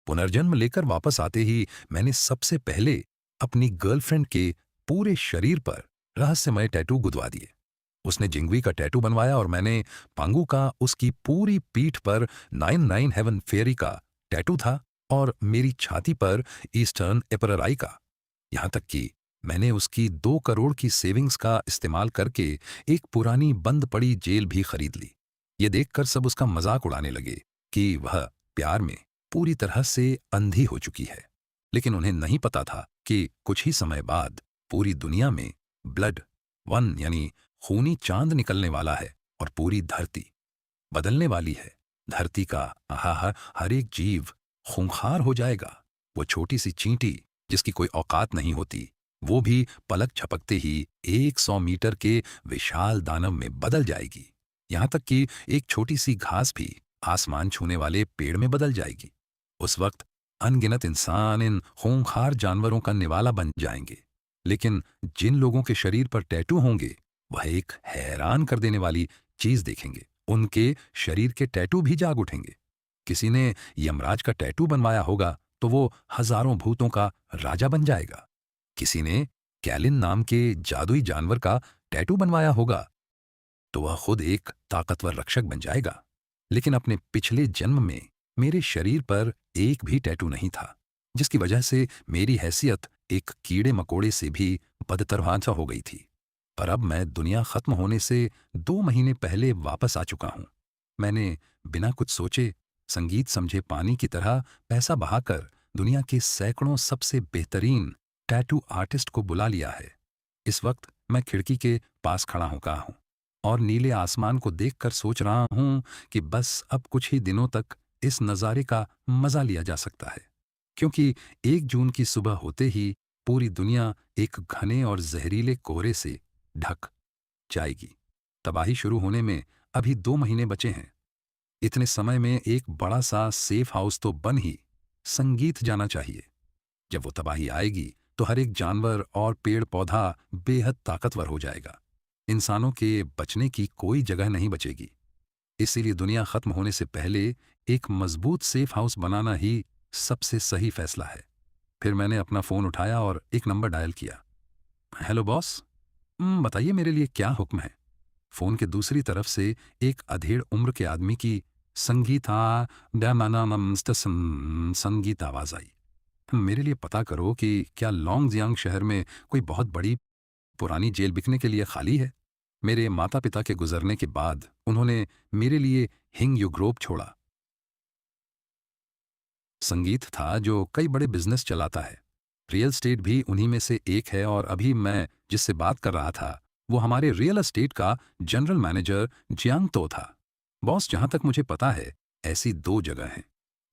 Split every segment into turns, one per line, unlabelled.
पुनर्जन्म लेकर वापस आते ही मैंने सबसे पहले अपनी गर्लफ्रेंड के पूरे शरीर पर रहस्यमय टैटू गुदवा दिए। उसने जिंगवी का टैटू बनवाया और मैंने पांगू का उसकी पूरी पीठ पर 99 हेवन फेयरी का टैटू था और मेरी छाती पर ईस्टर्न एपरराई का। यहां तक कि मैंने उसकी 2 करोड़ की सेविंग्स का इस्तेमाल करके एक पुरानी बंद पड़ी जेल भी खरीद ली। ये देखकर सब उसका मजाक उड़ाने लगे कि वह प्यार में पूरी तरह से अंधी हो चुकी है। लेकिन उन्हें नहीं पता था कि कुछ ही समय बाद पूरी दुनिया में ब्लड वन यानी खूनी चांद निकलने वाला है और पूरी धरती बदलने वाली है। धरती का हर एक जीव खूंखार हो जाएगा। वो छोटी सी चींटी जिसकी कोई औकात नहीं होती, वो भी पलक झपकते ही 100 मीटर के विशाल दानव में बदल जाएगी। यहां तक कि एक छोटी सी घास भी आसमान छूने वाले पेड़ में बदल जाएगी। उस वक्त अनगिनत इंसान इन खूंखार जानवरों का निवाला बन जाएंगे। लेकिन जिन लोगों के शरीर पर टैटू होंगे वह एक हैरान कर देने वाली चीज देखेंगे। उनके शरीर के टैटू भी जाग उठेंगे। किसी ने यमराज का टैटू बनवाया होगा तो वो हजारों भूतों का राजा बन जाएगा। किसी ने कैलिन नाम के जादुई जानवर का टैटू बनवाया होगा तो वह खुद एक ताकतवर रक्षक बन जाएगा। लेकिन अपने पिछले जन्म में मेरे शरीर पर एक भी टैटू नहीं था, जिसकी वजह से मेरी हैसियत एक कीड़े मकोड़े से भी बदतरवाजा हो गई थी। पर अब मैं दुनिया खत्म होने से 2 महीने पहले वापस आ चुका हूं। मैंने बिना कुछ सोचे संगीत समझे पानी की तरह पैसा बहाकर दुनिया के सैकड़ों सबसे बेहतरीन टैटू आर्टिस्ट को बुला लिया है। इस वक्त मैं खिड़की के पास खड़ा होकर हूं और नीले आसमान को देखकर सोच रहा हूं कि बस अब कुछ ही दिनों तक इस नज़ारे का मजा लिया जा सकता है, क्योंकि 1 जून की सुबह होते ही पूरी दुनिया एक घने और जहरीले कोहरे से ढक जाएगी। तबाही शुरू होने में अभी 2 महीने बचे हैं। इतने समय में एक बड़ा सा सेफ हाउस तो बन ही संगीत जाना चाहिए। जब वो तबाही आएगी तो हर एक जानवर और पेड़ पौधा बेहद ताकतवर हो जाएगा। इंसानों के बचने की कोई जगह नहीं बचेगी। इसीलिए दुनिया खत्म होने से पहले एक मजबूत सेफ हाउस बनाना ही सबसे सही फैसला है। फिर मैंने अपना फोन उठाया और एक नंबर डायल किया। हेलो बॉस, बताइए मेरे लिए क्या हुक्म है। फोन के दूसरी तरफ से एक अधेड़ उम्र के आदमी की संगीत आवाज आई। मेरे लिए पता करो कि क्या लॉन्गजियांग शहर में कोई बहुत बड़ी पुरानी जेल बिकने के लिए खाली है। मेरे माता पिता के गुजरने के बाद उन्होंने मेरे लिए हिंग यू ग्रोव छोड़ा। संगीत था जो कई बड़े बिजनेस चलाता है। रियल एस्टेट भी उन्हीं में से एक है और अभी मैं जिससे बात कर रहा था वो हमारे रियल एस्टेट का जनरल मैनेजर जियांग तो था। बॉस, जहां तक मुझे पता है ऐसी 2 जगह हैं।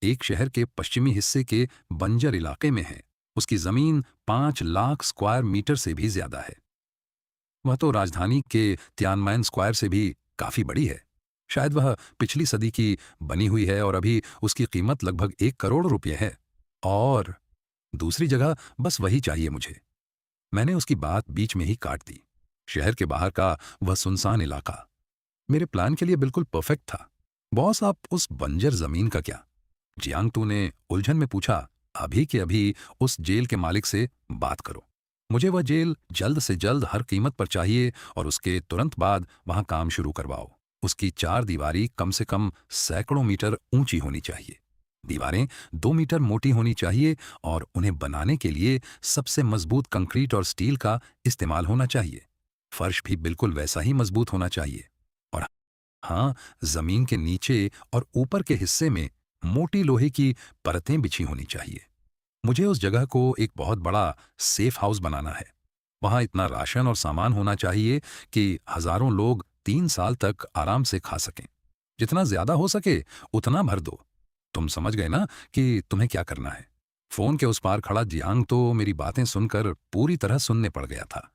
एक शहर के पश्चिमी हिस्से के बंजर इलाके में है। उसकी जमीन 5 लाख स्क्वायर मीटर से भी ज्यादा है। वह तो राजधानी के तियानमैन स्क्वायर से भी काफी बड़ी है। शायद वह पिछली सदी की बनी हुई है और अभी उसकी कीमत लगभग 1 करोड़ रुपए है। और दूसरी जगह बस वही चाहिए मुझे। मैंने उसकी बात बीच में ही काट दी। शहर के बाहर का वह सुनसान इलाका मेरे प्लान के लिए बिल्कुल परफेक्ट था। बॉस, आप उस बंजर जमीन का क्या? जियांग तू ने उलझन में पूछा। अभी के अभी उस जेल के मालिक से बात करो। मुझे वह जेल जल्द से जल्द हर कीमत पर चाहिए और उसके तुरंत बाद वहां काम शुरू करवाओ। उसकी 4 दीवारी कम से कम सैकड़ों मीटर ऊंची होनी चाहिए। दीवारें 2 मीटर मोटी होनी चाहिए और उन्हें बनाने के लिए सबसे मजबूत कंक्रीट और स्टील का इस्तेमाल होना चाहिए। फर्श भी बिल्कुल वैसा ही मजबूत होना चाहिए। और हाँ, जमीन के नीचे और ऊपर के हिस्से में मोटी लोहे की परतें बिछी होनी चाहिए। मुझे उस जगह को एक बहुत बड़ा सेफ हाउस बनाना है। वहां इतना राशन और सामान होना चाहिए कि हजारों लोग 3 साल तक आराम से खा सकें। जितना ज्यादा हो सके उतना भर दो। तुम समझ गए ना कि तुम्हें क्या करना है। फोन के उस पार खड़ा जियांग तो मेरी बातें सुनकर पूरी तरह सुनने पड़ गया था।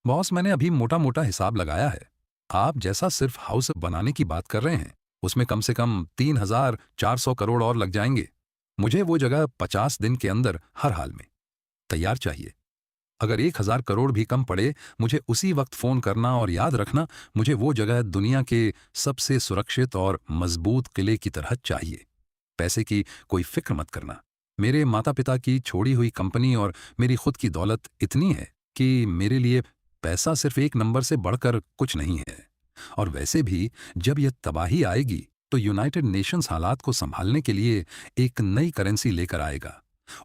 बॉस, मैंने अभी मोटा मोटा हिसाब लगाया है। आप जैसा सिर्फ हाउस बनाने की बात कर रहे हैं उसमें कम से कम 3,400 करोड़ और लग जाएंगे। मुझे वो जगह 50 दिन के अंदर हर हाल में तैयार चाहिए। अगर 1,000 करोड़ भी कम पड़े मुझे उसी वक्त फोन करना और याद रखना, मुझे वो जगह दुनिया के सबसे सुरक्षित और मजबूत किले की तरह चाहिए। पैसे की कोई फिक्र मत करना। मेरे माता पिता की छोड़ी हुई कंपनी और मेरी खुद की दौलत इतनी है कि मेरे लिए पैसा सिर्फ एक नंबर से बढ़कर कुछ नहीं है। और वैसे भी जब यह तबाही आएगी तो यूनाइटेड नेशंस हालात को संभालने के लिए एक नई करेंसी लेकर आएगा।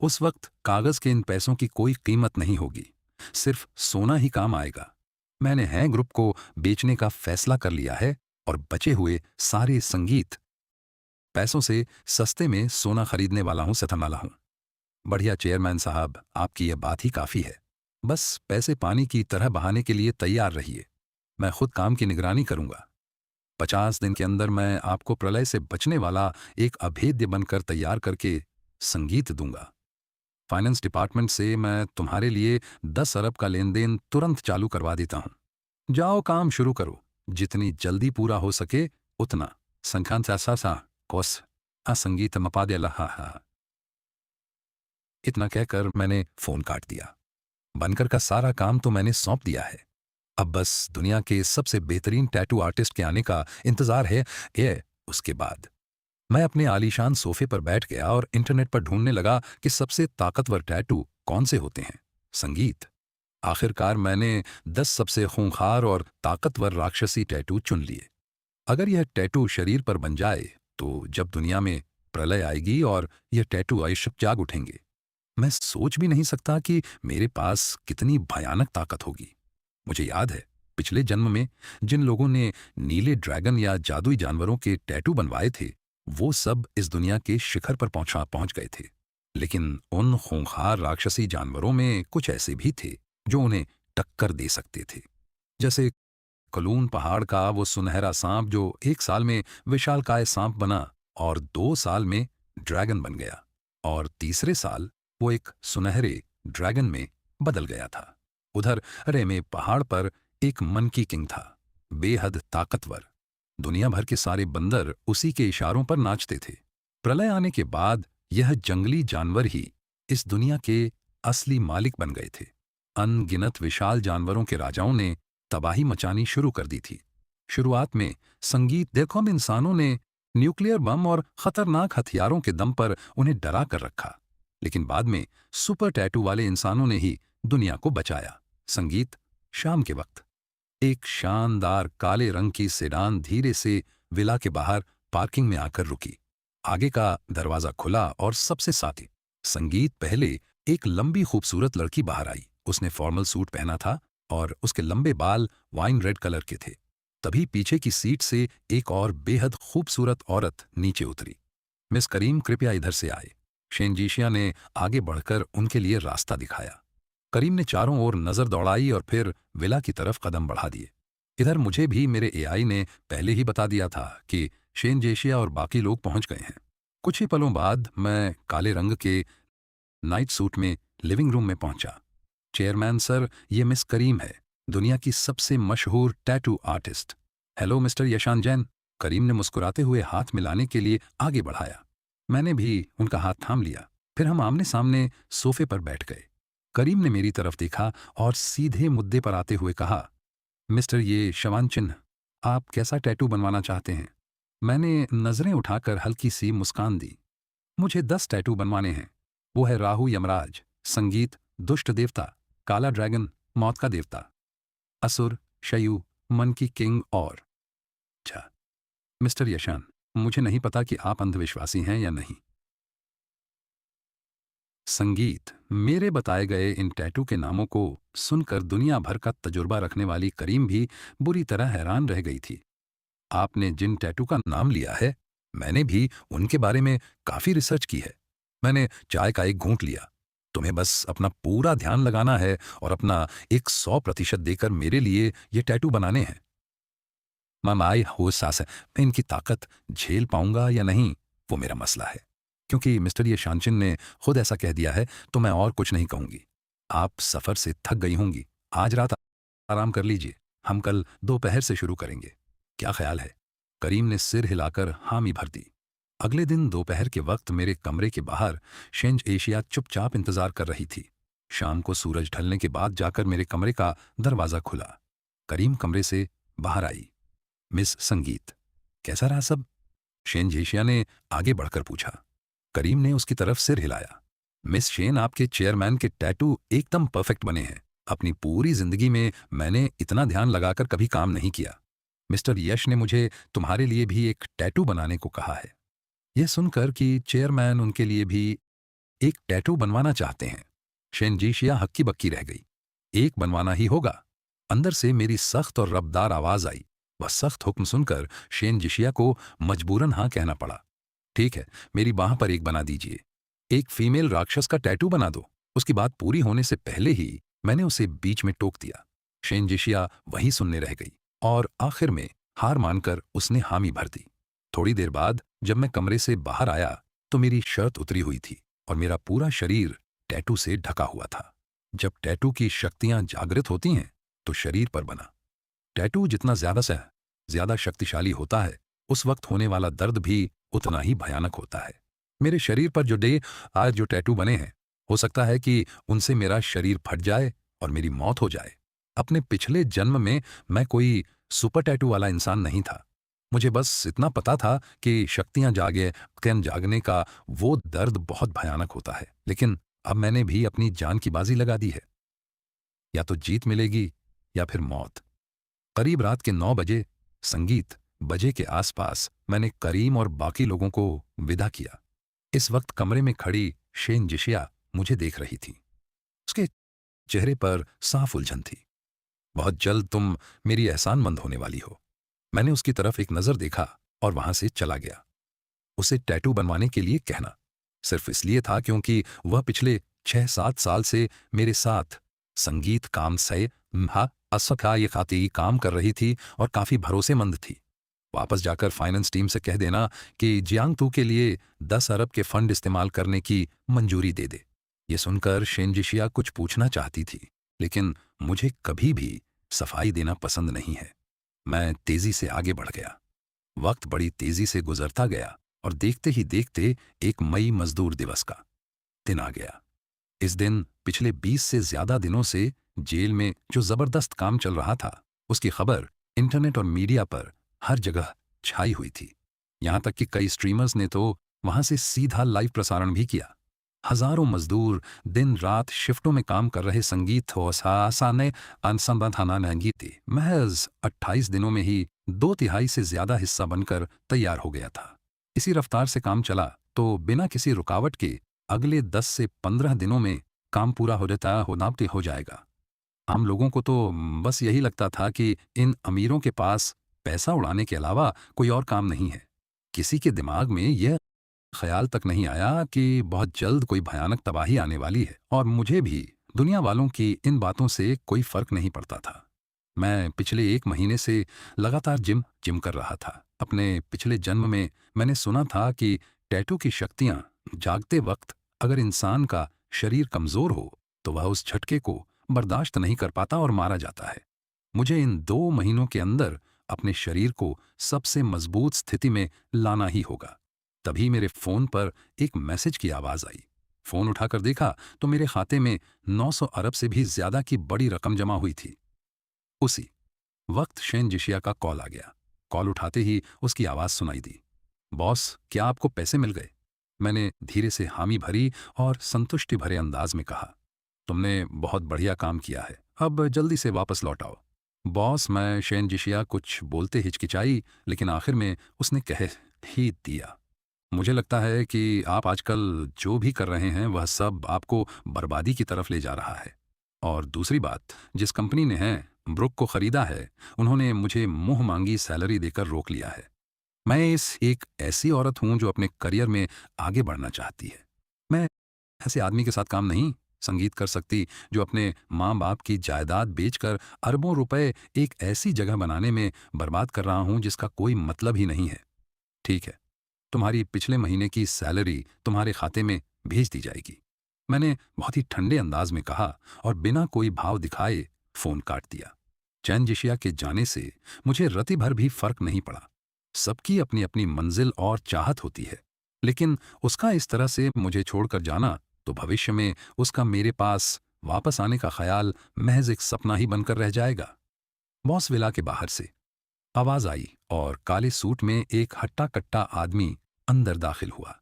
उस वक्त कागज के इन पैसों की कोई कीमत नहीं होगी, सिर्फ सोना ही काम आएगा। मैंने हैं ग्रुप को बेचने का फैसला कर लिया है और बचे हुए सारे संगीत पैसों से सस्ते में सोना खरीदने वाला हूं, सथम वाला हूं। बढ़िया चेयरमैन साहब, आपकी यह बात ही काफी है। बस पैसे पानी की तरह बहाने के लिए तैयार रहिए। मैं खुद काम की निगरानी करूंगा। 50 दिन के अंदर मैं आपको प्रलय से बचने वाला एक अभेद्य बनकर तैयार करके संगीत दूंगा। फाइनेंस डिपार्टमेंट से मैं तुम्हारे लिए 10 अरब का लेन देन तुरंत चालू करवा देता हूं। जाओ काम शुरू करो, जितनी जल्दी पूरा हो सके उतना। संख्या कोस असंगीत मपादे लहा। इतना कहकर मैंने फोन काट दिया। बनकर का सारा काम तो मैंने सौंप दिया है। अब बस दुनिया के सबसे बेहतरीन टैटू आर्टिस्ट के आने का इंतजार है। उसके बाद मैं अपने आलीशान सोफे पर बैठ गया और इंटरनेट पर ढूंढने लगा कि सबसे ताकतवर टैटू कौन से होते हैं। संगीत। आखिरकार मैंने 10 सबसे खूंखार और ताकतवर राक्षसी टैटू चुन लिए। अगर यह टैटू शरीर पर बन जाए तो जब दुनिया में प्रलय आएगी और यह टैटू आयुष्क जाग उठेंगे। मैं सोच भी नहीं सकता कि मेरे पास कितनी भयानक ताकत होगी। मुझे याद है पिछले जन्म में जिन लोगों ने नीले ड्रैगन या जादुई जानवरों के टैटू बनवाए थे वो सब इस दुनिया के शिखर पर पहुंच गए थे। लेकिन उन खूंखार राक्षसी जानवरों में कुछ ऐसे भी थे जो उन्हें टक्कर दे सकते थे। जैसे कलून पहाड़ का वो सुनहरा सांप जो 1 साल में विशालकाय सांप बना और 2 साल में ड्रैगन बन गया और तीसरे साल वो एक सुनहरे ड्रैगन में बदल गया था। उधर रेमे पहाड़ पर एक मंकी किंग था, बेहद ताकतवर। दुनिया भर के सारे बंदर उसी के इशारों पर नाचते थे। प्रलय आने के बाद यह जंगली जानवर ही इस दुनिया के असली मालिक बन गए थे। अनगिनत विशाल जानवरों के राजाओं ने तबाही मचानी शुरू कर दी थी। शुरुआत में संगीत देखो इंसानों ने न्यूक्लियर बम और खतरनाक हथियारों के दम पर उन्हें डरा कर रखा, लेकिन बाद में सुपर टैटू वाले इंसानों ने ही दुनिया को बचाया। संगीत। शाम के वक्त एक शानदार काले रंग की सेडान धीरे से विला के बाहर पार्किंग में आकर रुकी। आगे का दरवाजा खुला और सबसे साथ ही संगीत पहले एक लंबी खूबसूरत लड़की बाहर आई। उसने फॉर्मल सूट पहना था और उसके लंबे बाल वाइन रेड कलर के थे। तभी पीछे की सीट से एक और बेहद खूबसूरत औरत नीचे उतरी। मिस करीम, कृपया इधर से आए। शेनजीशिया ने आगे बढ़कर उनके लिए रास्ता दिखाया। करीम ने चारों ओर नजर दौड़ाई और फिर विला की तरफ कदम बढ़ा दिए। इधर मुझे भी मेरे एआई ने पहले ही बता दिया था कि शेनजेशिया और बाकी लोग पहुंच गए हैं। कुछ ही पलों बाद मैं काले रंग के नाइट सूट में लिविंग रूम में पहुंचा। चेयरमैन सर, ये मिस करीम है, दुनिया की सबसे मशहूर tattoo artist. Hello mister Yashan Jain. Karim ने मुस्कुराते हुए हाथ मिलाने के लिए आगे बढ़ाया। मैंने भी उनका हाथ थाम लिया। फिर हम आमने सामने सोफे पर बैठ गए। करीम ने मेरी तरफ देखा और सीधे मुद्दे पर आते हुए कहा, मिस्टर ये शवान चिन्ह, आप कैसा टैटू बनवाना चाहते हैं? मैंने नजरें उठाकर हल्की सी मुस्कान दी। मुझे 10 टैटू बनवाने हैं। वो है राहु यमराज, संगीत दुष्ट देवता, काला ड्रैगन मौत का देवता, असुर शयु मंकी किंग और अच्छा मिस्टर यशान, मुझे नहीं पता कि आप अंधविश्वासी हैं या नहीं। संगीत। मेरे बताए गए इन टैटू के नामों को सुनकर दुनिया भर का तजुर्बा रखने वाली करीम भी बुरी तरह हैरान रह गई थी। आपने जिन टैटू का नाम लिया है मैंने भी उनके बारे में काफी रिसर्च की है। मैंने चाय का एक घूंट लिया। तुम्हें बस अपना पूरा ध्यान लगाना है और अपना 100% देकर मेरे लिए ये टैटू बनाने हैं। मामाई हो सास है, मैं इनकी ताकत झेल पाऊंगा या नहीं वो मेरा मसला है। क्योंकि मिस्टर ये शानचिन ने खुद ऐसा कह दिया है तो मैं और कुछ नहीं कहूंगी। आप सफर से थक गई होंगी, आज रात आराम कर लीजिए, हम कल दोपहर से शुरू करेंगे। क्या ख्याल है? करीम ने सिर हिलाकर हामी भर दी। अगले दिन दोपहर के वक्त मेरे कमरे के बाहर शेंज एशिया चुपचाप इंतजार कर रही थी। शाम को सूरज ढलने के बाद जाकर मेरे कमरे का दरवाजा खुला। करीम कमरे से बाहर आई। मिस संगीत, कैसा रहा सब? शेंज एशिया ने आगे बढ़कर पूछा। करीम ने उसकी तरफ सिर हिलाया। मिस शेन, आपके चेयरमैन के टैटू एकदम परफेक्ट बने हैं। अपनी पूरी जिंदगी में मैंने इतना ध्यान लगाकर कभी काम नहीं किया। मिस्टर यश ने मुझे तुम्हारे लिए भी एक टैटू बनाने को कहा है। यह सुनकर कि चेयरमैन उनके लिए भी एक टैटू बनवाना चाहते हैं, शेनजीशिया हक्की बक्की रह गई। एक बनवाना ही होगा। अंदर से मेरी सख्त और रबदार आवाज आई। वह सख्त हुक्म सुनकर शेनजीशिया को मजबूरन हाँ कहना पड़ा। ठीक है, मेरी बाह पर एक बना दीजिए। एक फीमेल राक्षस का टैटू बना दो। उसकी बात पूरी होने से पहले ही मैंने उसे बीच में टोक दिया। शेनजीशिया वहीं सुनने रह गई और आखिर में हार मानकर उसने हामी भर दी। थोड़ी देर बाद जब मैं कमरे से बाहर आया तो मेरी शर्ट उतरी हुई थी और मेरा पूरा शरीर टैटू से ढका हुआ था। जब टैटू की शक्तियां जागृत होती हैं तो शरीर पर बना टैटू जितना ज्यादा से ज्यादा शक्तिशाली होता है, उस वक्त होने वाला दर्द भी उतना ही भयानक होता है। मेरे शरीर पर आज जो टैटू बने हैं, हो सकता है कि उनसे मेरा शरीर फट जाए और मेरी मौत हो जाए। अपने पिछले जन्म में मैं कोई सुपर टैटू वाला इंसान नहीं था। मुझे बस इतना पता था कि शक्तियां जागने का वो दर्द बहुत भयानक होता है। लेकिन अब मैंने भी अपनी जान की बाजी लगा दी है। या तो जीत मिलेगी या फिर मौत। करीब रात के 9 बजे संगीत बजे के आसपास मैंने करीम और बाकी लोगों को विदा किया। इस वक्त कमरे में खड़ी शेनजीशिया मुझे देख रही थी। उसके चेहरे पर साफ उलझन थी। बहुत जल्द तुम मेरी एहसानमंद होने वाली हो। मैंने उसकी तरफ एक नजर देखा और वहां से चला गया। उसे टैटू बनवाने के लिए कहना सिर्फ इसलिए था क्योंकि वह पिछले 6-7 साल से मेरे साथ संगीत काम से ये खाती काम कर रही थी और काफी भरोसेमंद थी। वापस जाकर फाइनेंस टीम से कह देना कि जियांगतू के लिए 10 अरब के फंड इस्तेमाल करने की मंजूरी दे दे। ये सुनकर शेनजीशिया कुछ पूछना चाहती थी, लेकिन मुझे कभी भी सफाई देना पसंद नहीं है। मैं तेजी से आगे बढ़ गया। वक्त बड़ी तेजी से गुजरता गया और देखते ही देखते 1 मई मजदूर दिवस का दिन आ गया। इस दिन पिछले 20 से ज्यादा दिनों से जेल में जो जबरदस्त काम चल रहा था, उसकी खबर इंटरनेट और मीडिया पर हर जगह छाई हुई थी। यहां तक कि कई स्ट्रीमर्स ने तो वहां से सीधा लाइव प्रसारण भी किया। हजारों मजदूर दिन रात शिफ्टों में काम कर रहे संगीत ने थे। महज 28 दिनों में ही 2/3 से ज्यादा हिस्सा बनकर तैयार हो गया था। इसी रफ्तार से काम चला तो बिना किसी रुकावट के अगले 10 से 15 दिनों में काम पूरा हो जाएगा। आम लोगों को तो बस यही लगता था कि इन अमीरों के पास पैसा उड़ाने के अलावा कोई और काम नहीं है। किसी के दिमाग में यह ख्याल तक नहीं आया कि बहुत जल्द कोई भयानक तबाही आने वाली है और मुझे भी दुनिया वालों की इन बातों से कोई फर्क नहीं पड़ता था। मैं पिछले 1 महीने से लगातार जिम कर रहा था। अपने पिछले जन्म में मैंने सुना था कि टैटू की शक्तियां जागते वक्त अगर इंसान का शरीर कमजोर हो तो वह उस झटके को बर्दाश्त नहीं कर पाता और मारा जाता है। मुझे इन 2 महीनों के अंदर अपने शरीर को सबसे मजबूत स्थिति में लाना ही होगा। तभी मेरे फोन पर एक मैसेज की आवाज आई। फोन उठाकर देखा तो मेरे खाते में 900 अरब से भी ज्यादा की बड़ी रकम जमा हुई थी। उसी वक्त शेनजीशिया का कॉल आ गया। कॉल उठाते ही उसकी आवाज सुनाई दी। बॉस, क्या आपको पैसे मिल गए? मैंने धीरे से हामी भरी और संतुष्टि भरे अंदाज में कहा। तुमने बहुत बढ़िया काम किया है, अब जल्दी से वापस लौट आओ। बॉस, मैं शेनजीशिया कुछ बोलते हिचकिचाई, लेकिन आखिर में उसने कह ही दिया। मुझे लगता है कि आप आजकल जो भी कर रहे हैं वह सब आपको बर्बादी की तरफ ले जा रहा है। और दूसरी बात, जिस कंपनी ने ब्रुक को खरीदा है, उन्होंने मुझे मुंह मांगी सैलरी देकर रोक लिया है। मैं एक ऐसी औरत हूं जो अपने करियर में आगे बढ़ना चाहती है। मैं ऐसे आदमी के साथ काम नहीं संगीत कर सकती जो अपने माँ बाप की जायदाद बेचकर अरबों रुपए एक ऐसी जगह बनाने में बर्बाद कर रहा हूं जिसका कोई मतलब ही नहीं है। ठीक है, तुम्हारी पिछले महीने की सैलरी तुम्हारे खाते में भेज दी जाएगी, मैंने बहुत ही ठंडे अंदाज में कहा और बिना कोई भाव दिखाए फोन काट दिया। चैनजिशिया के जाने से मुझे रति भर भी फर्क नहीं पड़ा। सबकी अपनी अपनी मंजिल और चाहत होती है, लेकिन उसका इस तरह से मुझे छोड़कर जाना तो भविष्य में उसका मेरे पास वापस आने का ख्याल महज एक सपना ही बनकर रह जाएगा। बॉस विला के बाहर से आवाज आई और काले सूट में एक हट्टा कट्टा आदमी अंदर दाखिल हुआ।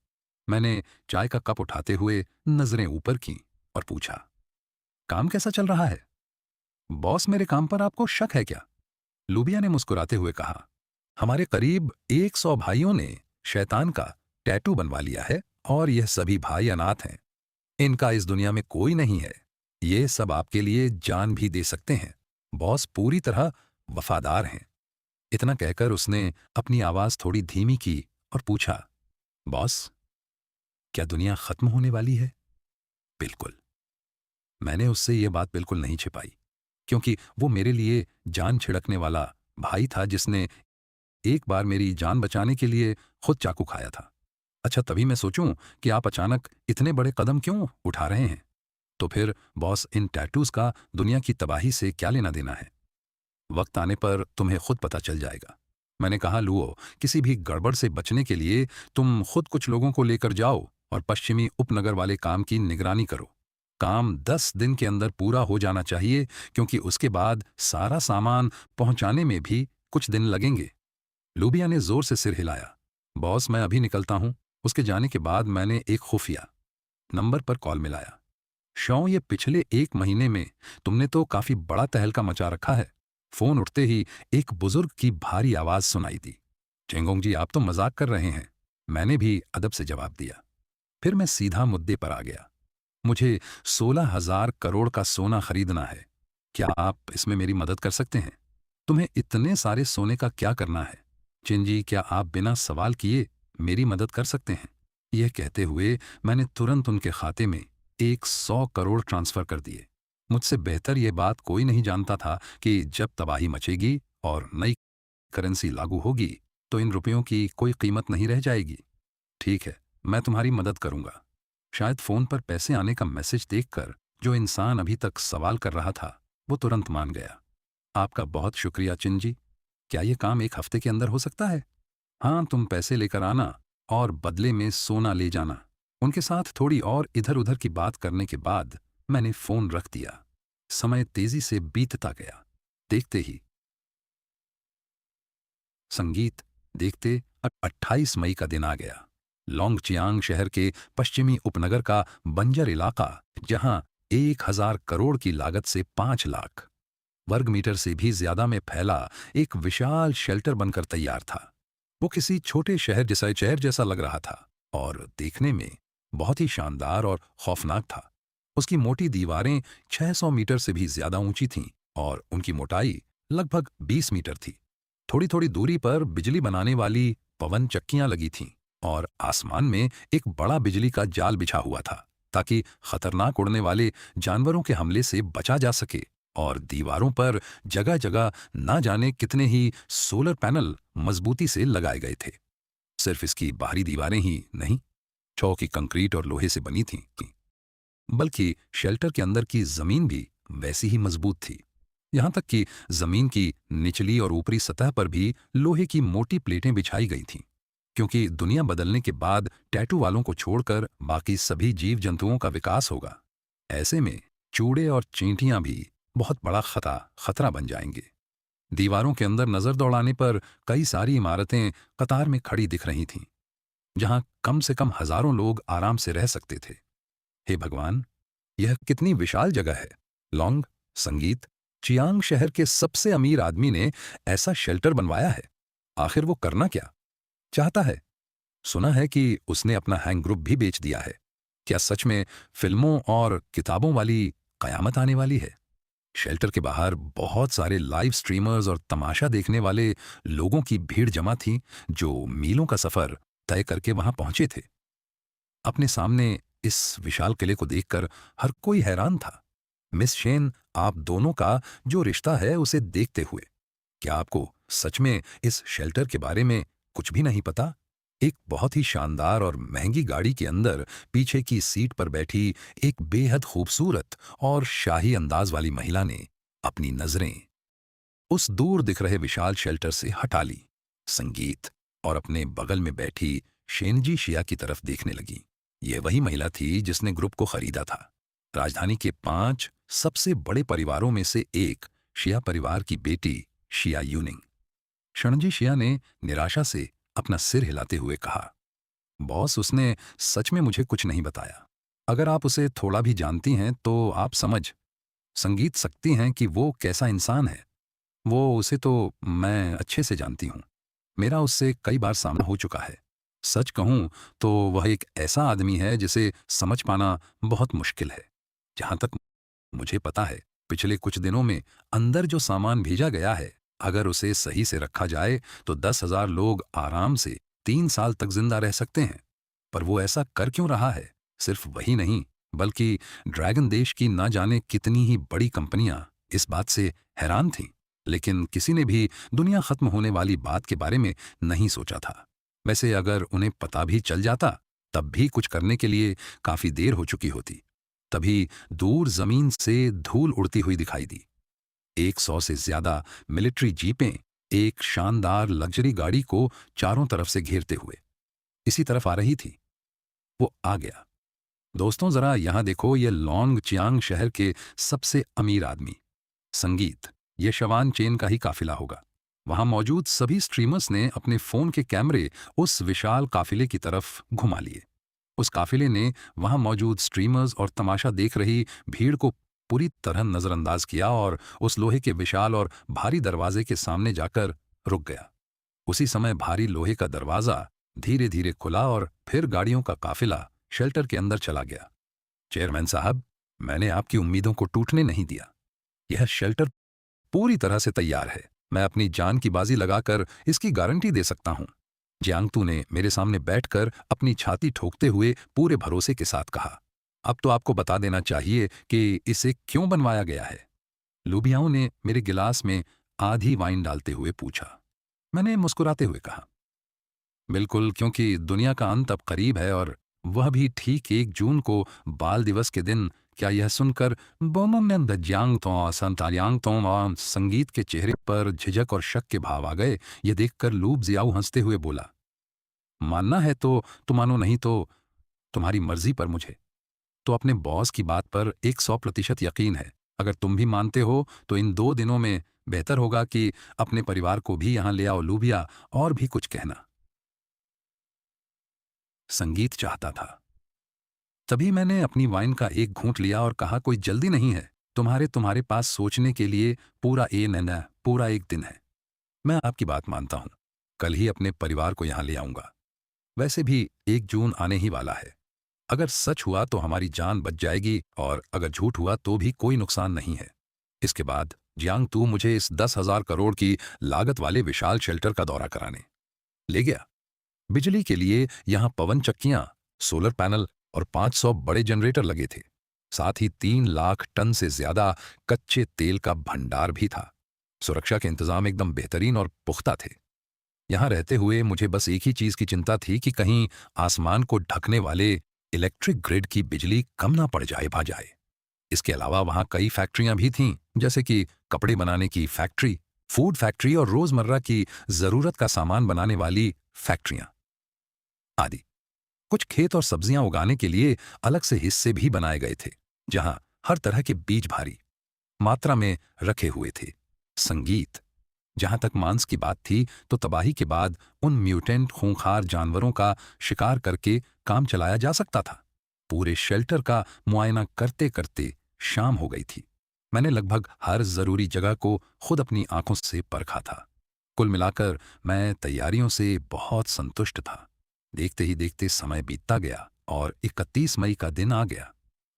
मैंने चाय का कप उठाते हुए नजरें ऊपर की और पूछा, काम कैसा चल रहा है? बॉस, मेरे काम पर आपको शक है क्या? लूबिया ने मुस्कुराते हुए कहा, हमारे करीब 100 भाइयों ने शैतान का टैटू बनवा लिया है और यह सभी भाई अनाथ हैं। इनका इस दुनिया में कोई नहीं है। ये सब आपके लिए जान भी दे सकते हैं। बॉस पूरी तरह वफादार हैं। इतना कहकर उसने अपनी आवाज थोड़ी धीमी की और पूछा, बॉस, क्या दुनिया खत्म होने वाली है? बिल्कुल। मैंने उससे यह बात बिल्कुल नहीं छिपाई, क्योंकि वो मेरे लिए जान छिड़कने वाला भाई था जिसने एक बार मेरी जान बचाने के लिए खुद चाकू खाया था। अच्छा, तभी मैं सोचूं कि आप अचानक इतने बड़े कदम क्यों उठा रहे हैं? तो फिर बॉस, इन टैटूज का दुनिया की तबाही से क्या लेना देना है? वक्त आने पर तुम्हें खुद पता चल जाएगा। मैंने कहा, लुओ, किसी भी गड़बड़ से बचने के लिए तुम खुद कुछ लोगों को लेकर जाओ और पश्चिमी उपनगर वाले काम की निगरानी करो। काम 10 दिन के अंदर पूरा हो जाना चाहिए, क्योंकि उसके बाद सारा सामान पहुंचाने में भी कुछ दिन लगेंगे। लूबिया ने जोर से सिर हिलाया। बॉस, मैं अभी निकलता हूं। उसके जाने के बाद मैंने एक खुफिया नंबर पर कॉल मिलाया। शौ, ये पिछले 1 महीने में तुमने तो काफी बड़ा तहलका मचा रखा है। फोन उठते ही एक बुजुर्ग की भारी आवाज सुनाई दी। चेंगोंग जी, आप तो मजाक कर रहे हैं। मैंने भी अदब से जवाब दिया। फिर मैं सीधा मुद्दे पर आ गया। मुझे 16,000 करोड़ का सोना खरीदना है। क्या आप इसमें मेरी मदद कर सकते हैं? तुम्हें इतने सारे सोने का क्या करना है? चिंजी, क्या आप बिना सवाल किए मेरी मदद कर सकते हैं? यह कहते हुए मैंने तुरंत उनके खाते में 100 करोड़ ट्रांसफर कर दिए। मुझसे बेहतर यह बात कोई नहीं जानता था कि जब तबाही मचेगी और नई करेंसी लागू होगी तो इन रुपयों की कोई कीमत नहीं रह जाएगी। ठीक है, मैं तुम्हारी मदद करूंगा। शायद फोन पर पैसे आने का मैसेज देखकर जो इंसान अभी तक सवाल कर रहा था वो तुरंत मान गया। आपका बहुत शुक्रिया चिंजी। क्या यह काम 1 हफ्ते के अंदर हो सकता है? हाँ, तुम पैसे लेकर आना और बदले में सोना ले जाना। उनके साथ थोड़ी और इधर उधर की बात करने के बाद मैंने फोन रख दिया। समय तेजी से बीतता गया। देखते ही संगीत देखते 28 मई का दिन आ गया। लोंगचियांग शहर के पश्चिमी उपनगर का बंजर इलाका, जहां 1,000 करोड़ की लागत से 5 लाख वर्ग मीटर से भी ज्यादा में फैला एक विशाल शेल्टर बनकर तैयार था। वो किसी छोटे शहर जैसा लग रहा था और देखने में बहुत ही शानदार और खौफनाक था। उसकी मोटी दीवारें 600 मीटर से भी ज्यादा ऊंची थीं और उनकी मोटाई लगभग 20 मीटर थी। थोड़ी थोड़ी दूरी पर बिजली बनाने वाली पवन चक्कियां लगी थीं और आसमान में एक बड़ा बिजली का जाल बिछा हुआ था, ताकि खतरनाक उड़ने वाले जानवरों के हमले से बचा जा सके। और दीवारों पर जगह जगह ना जाने कितने ही सोलर पैनल मजबूती से लगाए गए थे। सिर्फ इसकी बाहरी दीवारें ही नहीं, चौकी कंक्रीट और लोहे से बनी थीं, बल्कि शेल्टर के अंदर की जमीन भी वैसी ही मजबूत थी। यहां तक कि जमीन की निचली और ऊपरी सतह पर भी लोहे की मोटी प्लेटें बिछाई गई थीं, क्योंकि दुनिया बदलने के बाद टैटू वालों को छोड़कर बाकी सभी जीव जंतुओं का विकास होगा। ऐसे में चूड़े और चींटियां भी बहुत बड़ा खतरा बन जाएंगे। दीवारों के अंदर नजर दौड़ाने पर कई सारी इमारतें कतार में खड़ी दिख रही थीं, जहां कम से कम हजारों लोग आराम से रह सकते थे। हे भगवान, यह कितनी विशाल जगह है! लोंग, संगीत, चियांग शहर के सबसे अमीर आदमी ने ऐसा शेल्टर बनवाया है। आखिर वो करना क्या चाहता है? सुना है कि उसने अपना हैंग ग्रुप भी बेच दिया है। क्या सच में फिल्मों और किताबों वाली कयामत आने वाली है? शेल्टर के बाहर बहुत सारे लाइव स्ट्रीमर्स और तमाशा देखने वाले लोगों की भीड़ जमा थी, जो मीलों का सफर तय करके वहां पहुंचे थे। अपने सामने इस विशाल किले को देखकर हर कोई हैरान था। मिस शेन, आप दोनों का जो रिश्ता है उसे देखते हुए, क्या आपको सच में इस शेल्टर के बारे में कुछ भी नहीं पता? एक बहुत ही शानदार और महंगी गाड़ी के अंदर पीछे की सीट पर बैठी एक बेहद खूबसूरत और शाही अंदाज वाली महिला ने अपनी नजरें उस दूर दिख रहे विशाल शेल्टर से हटा ली, संगीत और अपने बगल में बैठी शेनजी शिया की तरफ देखने लगी। यह वही महिला थी जिसने ग्रुप को खरीदा था। राजधानी के 5 सबसे बड़े परिवारों में से एक शिया परिवार की बेटी शिया यूनिंग। शनजी शिया ने निराशा से अपना सिर हिलाते हुए कहा, बॉस, उसने सच में मुझे कुछ नहीं बताया। अगर आप उसे थोड़ा भी जानती हैं तो आप समझ संगीत सकती हैं कि वो कैसा इंसान है। वो उसे तो मैं अच्छे से जानती हूँ। मेरा उससे कई बार सामना हो चुका है। सच कहूँ तो वह एक ऐसा आदमी है जिसे समझ पाना बहुत मुश्किल है। जहाँ तक मुझे पता है, पिछले कुछ दिनों में अंदर जो सामान भेजा गया है, अगर उसे सही से रखा जाए तो 10,000 लोग आराम से 3 साल तक जिंदा रह सकते हैं। पर वो ऐसा कर क्यों रहा है? सिर्फ वही नहीं, बल्कि ड्रैगन देश की ना जाने कितनी ही बड़ी कंपनियां इस बात से हैरान थीं। लेकिन किसी ने भी दुनिया खत्म होने वाली बात के बारे में नहीं सोचा था। वैसे अगर उन्हें पता भी चल जाता, तब भी कुछ करने के लिए काफी देर हो चुकी होती। तभी दूर जमीन से धूल उड़ती हुई दिखाई दी। 100 से ज्यादा मिलिट्री जीपें एक शानदार लग्जरी गाड़ी को चारों तरफ से घेरते हुए इसी तरफ आ रही थी। वो आ गया। दोस्तों, जरा यहां देखो, ये लॉन्ग चियांग शहर के सबसे अमीर आदमी संगीत। ये शवान चेन का ही काफिला होगा। वहां मौजूद सभी स्ट्रीमर्स ने अपने फोन के कैमरे उस विशाल काफिले की तरफ घुमा लिए। उस काफिले ने वहां मौजूद स्ट्रीमर्स और तमाशा देख रही भीड़ को पूरी तरह नजरअंदाज किया और उस लोहे के विशाल और भारी दरवाजे के सामने जाकर रुक गया। उसी समय भारी लोहे का दरवाजा धीरे धीरे खुला और फिर गाड़ियों का काफिला शेल्टर के अंदर चला गया। चेयरमैन साहब, मैंने आपकी उम्मीदों को टूटने नहीं दिया। यह शेल्टर पूरी तरह से तैयार है। मैं अपनी जान की बाजी लगाकर इसकी गारंटी दे सकता हूं। जियांगतू ने मेरे सामने बैठकर अपनी छाती ठोकते हुए पूरे भरोसे के साथ कहा। अब तो आपको बता देना चाहिए कि इसे क्यों बनवाया गया है। लुबियाओं ने मेरे गिलास में आधी वाइन डालते हुए पूछा। मैंने मुस्कुराते हुए कहा, बिल्कुल, क्योंकि दुनिया का अंत अब करीब है, और वह भी ठीक 1 जून को, बाल दिवस के दिन। क्या यह सुनकर संगीत के चेहरे पर झिझक और शक के भाव आ गए? यह देखकर लूब जियाऊ हंसते हुए बोला, मानना है तो तुम मानो, नहीं तो तुम्हारी मर्जी पर। मुझे तो अपने बॉस की बात पर 100% यकीन है। अगर तुम भी मानते हो तो इन 2 दिनों में बेहतर होगा कि अपने परिवार को भी यहां ले आओ। लूबिया, और भी कुछ कहना संगीत चाहता था। तभी मैंने अपनी वाइन का एक घूंट लिया और कहा, कोई जल्दी नहीं है। तुम्हारे पास सोचने के लिए पूरा 1 दिन है। मैं आपकी बात मानता हूं। कल ही अपने परिवार को यहां ले आऊंगा। वैसे भी 1 जून आने ही वाला है। अगर सच हुआ तो हमारी जान बच जाएगी, और अगर झूठ हुआ तो भी कोई नुकसान नहीं है। इसके बाद जियांग तू मुझे इस 10,000 करोड़ की लागत वाले विशाल शेल्टर का दौरा कराने ले गया। बिजली के लिए यहां पवन चक्कियां, सोलर पैनल और 500 बड़े जनरेटर लगे थे। साथ ही 3 लाख टन से ज्यादा कच्चे तेल का भंडार भी था। सुरक्षा के इंतजाम एकदम बेहतरीन और पुख्ता थे। यहां रहते हुए मुझे बस एक ही चीज की चिंता थी कि कहीं आसमान को ढकने वाले इलेक्ट्रिक ग्रिड की बिजली कम ना पड़ जाए। इसके अलावा वहां कई फैक्ट्रियां भी थीं, जैसे कि कपड़े बनाने की फैक्ट्री, फूड फैक्ट्री और रोजमर्रा की जरूरत का सामान बनाने वाली फैक्ट्रियां आदि। कुछ खेत और सब्जियां उगाने के लिए अलग से हिस्से भी बनाए गए थे, जहां हर तरह के बीज भारी मात्रा में रखे हुए थे। संगीत, जहां तक मांस की बात थी तो तबाही के बाद उन म्यूटेंट खूंखार जानवरों का शिकार करके काम चलाया जा सकता था। पूरे शेल्टर का मुआयना करते करते शाम हो गई थी। मैंने लगभग हर जरूरी जगह को खुद अपनी आंखों से परखा था। कुल मिलाकर मैं तैयारियों से बहुत संतुष्ट था। देखते ही देखते समय बीतता गया और 31 मई का दिन आ गया।